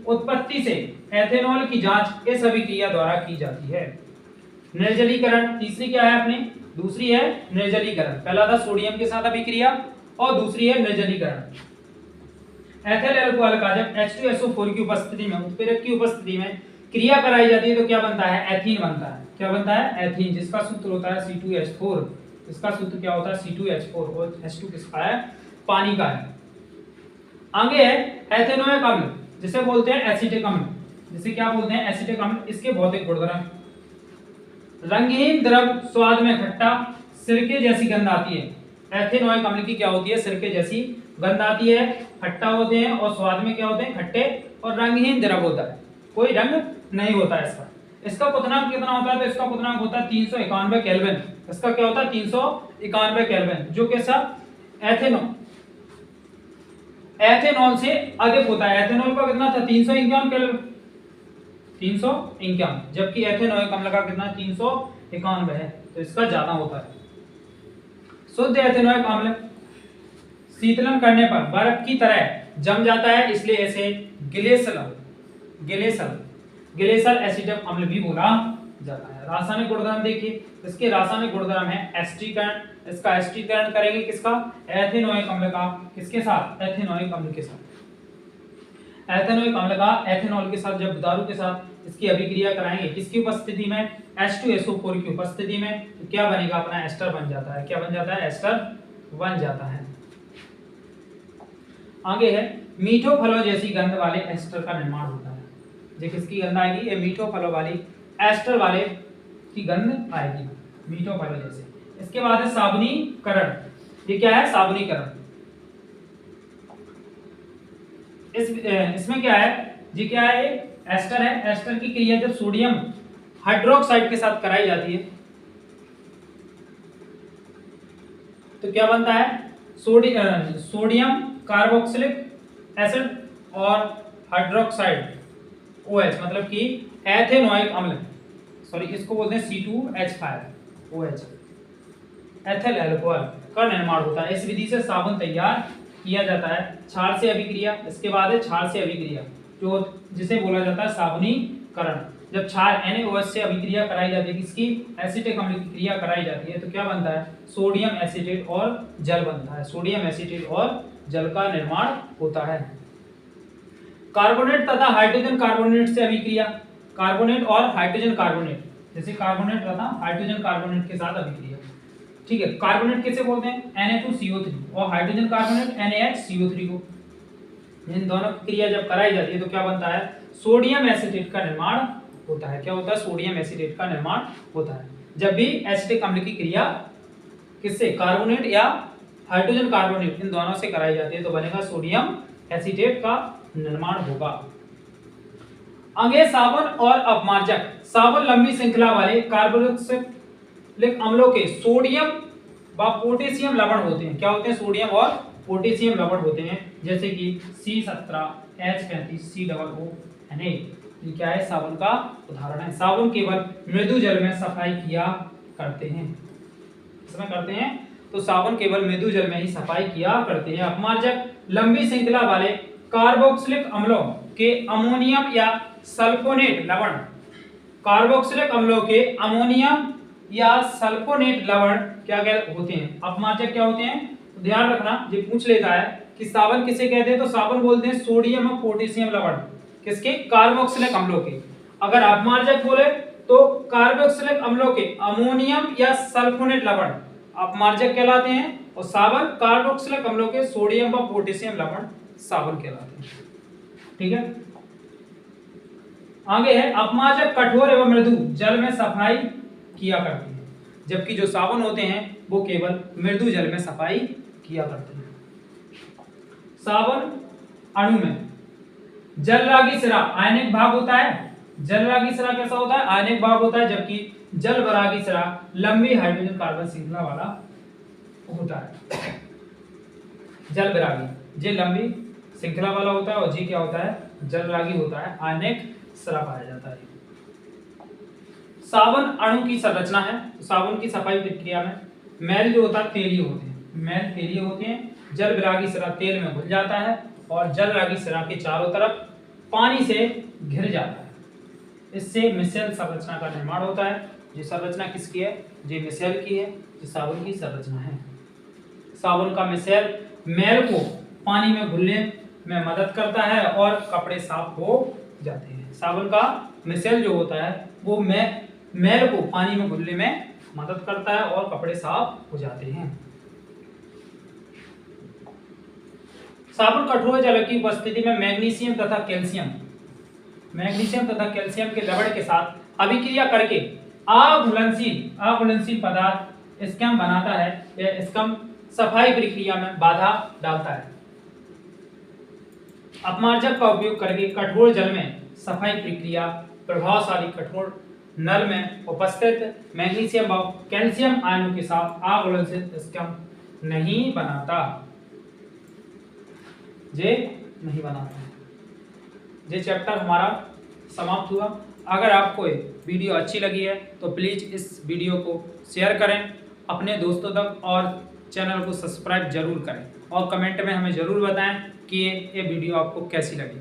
उत्पत्ति से एथेनॉल की जांच इस अभिक्रिया द्वारा की जाती है। निर्जलीकरण तीसरी क्या है अपनी? दूसरी है निर्जलीकरण। पहला था सोडियम के साथ अभिक्रिया और दूसरी है निर्जलीकरण। एथिल अल्कोहल का जब H2SO4 की उपस्थिति में, उत्प्रेरक की उपस्थिति में क्रिया कराई जाती है तो क्या बनता है? एथीन बनता है। क्या बनता है? एथीन, जिसका सूत्र होता है C2H4। इसका सूत्र क्या होता है? C2H4 और H2 किसका है? पानी का है। आगे है एथेनोइक अम्ल, जिसे बोलते हैं एसिटिक अम्ल। जिसे क्या बोलते हैं? एसिटिक अम्ल। इसके भौतिक गुणधर्म रंगहीन द्रव, स्वाद में खट्टा, सिरके जैसी गंध आती है। एथेनोइक अम्ल की क्या होती है? सिरके जैसी गंध आती है, खट्टा होते हैं और स्वाद में क्या होते हैं? खट्टे, और रंगहीन द्रव होता है, कोई रंग नहीं होता है इसका। इसका क्वथनांक कितना होता है? तो इसका क्वथनांक होता है 391 केल्विन। इसका क्या होता है? 391 केल्विन, जो कि सब एथेनॉल से अधिक होता है। एथेनॉल का कितना था? 351 केल्विन, 351, जबकि एथेनोइक अम्ल का कितना? 391 है, तो इसका ज्यादा होता है। शुद्ध एथेनोइक अम्ल शीतलन करने पर बर्फ की तरह जम जाता है, इसलिए इसे ग्लेशियल एसिटिक अम्ल भी बोला जाता है। रासायनिक गुणधर्म देखिए। इसके रासायनिक गुणधर्म है एस्टीकरण। इसका एस्टीकरण करेंगे किसका? एथेनोइक अम्ल का। किसके साथ? एथेनोइक अम्ल के साथ। एथेनोइक अम्ल का एथेनॉल के साथ जब दारू के साथ इसकी अभिक्रिया कराएंगे, किसकी उपस्थिति में? H2SO4 की उपस्थिति में, तो क्या बनेगा? अपना एस्टर बन जाता है। क्या बन जाता है? एस्टर बन जाता है। आगे है मीठो फलों जैसी गंध वाले एस्टर का निर्माण होता है। जो किसकी गंध आएगी? ये मीठो फलों वाली एस्टर वाले की गंध आएगी, मीठो फलों जैसे। इसके बाद है साबुनीकरण। ये क्या है? साबुनीकरण। इसमें क्या है जी? क्या है? एस्टर है। एस्टर की क्रिया जब सोडियम हाइड्रोक्साइड के साथ कराई जाती है तो क्या बनता है? सोडियम कार्बोक्सिलिक एसिड और हाइड्रोक्साइड OH, मतलब कि एथेनोइक अम्ल, सॉरी इसको बोलते हैं C2H5OH, एथिल अल्कोहल का निर्माण होता है। इस विधि से साबुन तैयार किया जाता है। क्षार से अभिक्रिया। इसके बाद है क्षार से अभिक्रिया, जो जिसे बोला जाता है साबुनीकरण। जब क्षार NaOH से अभिक्रिया कराई जाती है, किसकी? एसिटिक अम्ल की क्रिया कराई जाती है, तो क्या बनता है? सोडियम एसिटेट और जल बनता है। सोडियम एसिटेट और जल का निर्माण होता है। कार्बोनेट तथा हाइड्रोजन कार्बोनेट से अभिक्रिया। कार्बोनेट और हाइड्रोजन कार्बोनेट, जैसे कार्बोनेट तथा हाइड्रोजन कार्बोनेट के साथ अभिक्रिया। ठीक है, कार्बोनेट किसे बोलते हैं? Na2CO3 और हाइड्रोजन कार्बोनेट NaHCO3 को। इन दोनों की क्रिया जब कराई जाती है तो क्या बनता है? सोडियम एसिटेट का निर्माण होता है। क्या होता है? सोडियम एसिटेट का निर्माण होता है। जब भी एसिटिक अम्ल की क्रिया किससे? कार्बोनेट या हाइड्रोजन कार्बोनेट, इन दोनों से कराई जाती है तो बनेगा सोडियम एसिटेट का निर्माण होगा। आगे साबुन और अपमार्जक। साबुन लंबी श्रृंखला वाले कार्बोक्सिलिक अम्लों के सोडियम व पोटेशियम लवण होते हैं। क्या होते हैं? सोडियम और पोटेशियम लवण होते हैं, जैसे कि C17H35COO ये क्या है? साबुन का उदाहरण है। साबुन केवल मृदु जल में सफाई किया करते हैं। इसमें करते हैं तो साबुन केवल मृदु जल में ही सफाई किया करते हैं। अपमार्जक लंबी श्रृंखला वाले कार्बोक्सिलिक अम्लों के अमोनियम या सल्फोनेट लवण, कार्बोक्सिलिक अम्लों के अमोनियम या सल्फोनेट लवण क्या क्या होते हैं, अपमार्जक क्या होते हैं। तो ध्यान रखना, ये पूछ लेता है कि साबुन किसे कहते हैं, तो साबुन बोलते हैं सोडियम और पोटेशियम लवण, किसके, कार्बोक्सिलिक अम्लों के। अगर अपमार्जक बोले तो कार्बोक्सिलिक अम्लों के अमोनियम या सल्फोनेट लवण अपमार्जक कहलाते हैं, और साबुन कार्बोक्सिलिक अम्लों के सोडियम व पोटेशियम लवण साबुन कहलाते हैं। ठीक है, आगे है अपमार्जक कठोर एवं मृदु जल में सफाई किया करते हैं, जबकि जो साबुन होते हैं वो केवल मृदु जल में सफाई किया करते हैं। साबुन अणु में जलरागी सिरा आयनिक भाग होता है, जलरागी सिरा कैसा होता है, आयनिक भाग होता है, जबकि जलविरागी सिरा लंबी हाइड्रोजन कार्बन श्रृंखला वाला होता है। जलविरागी ये लंबी श्रृंखला वाला होता है और जी क्या होता है, जलरागी होता है, आयनिक सिरा पाया जाता है। साबुन अणु की संरचना है, साबुन की सफाई प्रक्रिया में मैल जो होता है तेलीय होते हैं, मैल तेलीय होते हैं, जलविरागी सिरा तेल में घुल जाता है और जलरागी सिरा के चारों तरफ पानी से घिर जाता है। इससे मिसेल संरचना का निर्माण होता है। ये संरचना किसकी है, ये मिसेल की है, ये साबुन की संरचना है। साबुन का मिसेल मैल को पानी में घुलने में मदद करता है और कपड़े साफ हो जाते हैं। साबुन का मिसेल जो होता है वो मैल को पानी में घुलने में मदद करता है और कपड़े साफ हो जाते हैं। साबुन कठोर जल की उपस्थिति में मैग्नीशियम तथा कैल्शियम के लवण के साथ अभिक्रिया करके अघुलनशील पदार्थ स्कैम बनाता है। यह स्कैम सफाई प्रक्रिया में बाधा डालता है। अपमार्जक का उपयोग करके कठोर जल में सफाई प्रक्रिया प्रभावशाली कठोर नल में उपस्थित मैग्नीशियम व कैल्शियम आयनों के साथ अघुलनशील स्कैम नहीं बनाता, ये नहीं बनाता। ये चैप्टर हमारा समाप्त हुआ। अगर आपको वीडियो अच्छी लगी है तो प्लीज़ इस वीडियो को शेयर करें अपने दोस्तों तक और चैनल को सब्सक्राइब जरूर करें और कमेंट में हमें ज़रूर बताएं कि ये वीडियो आपको कैसी लगी।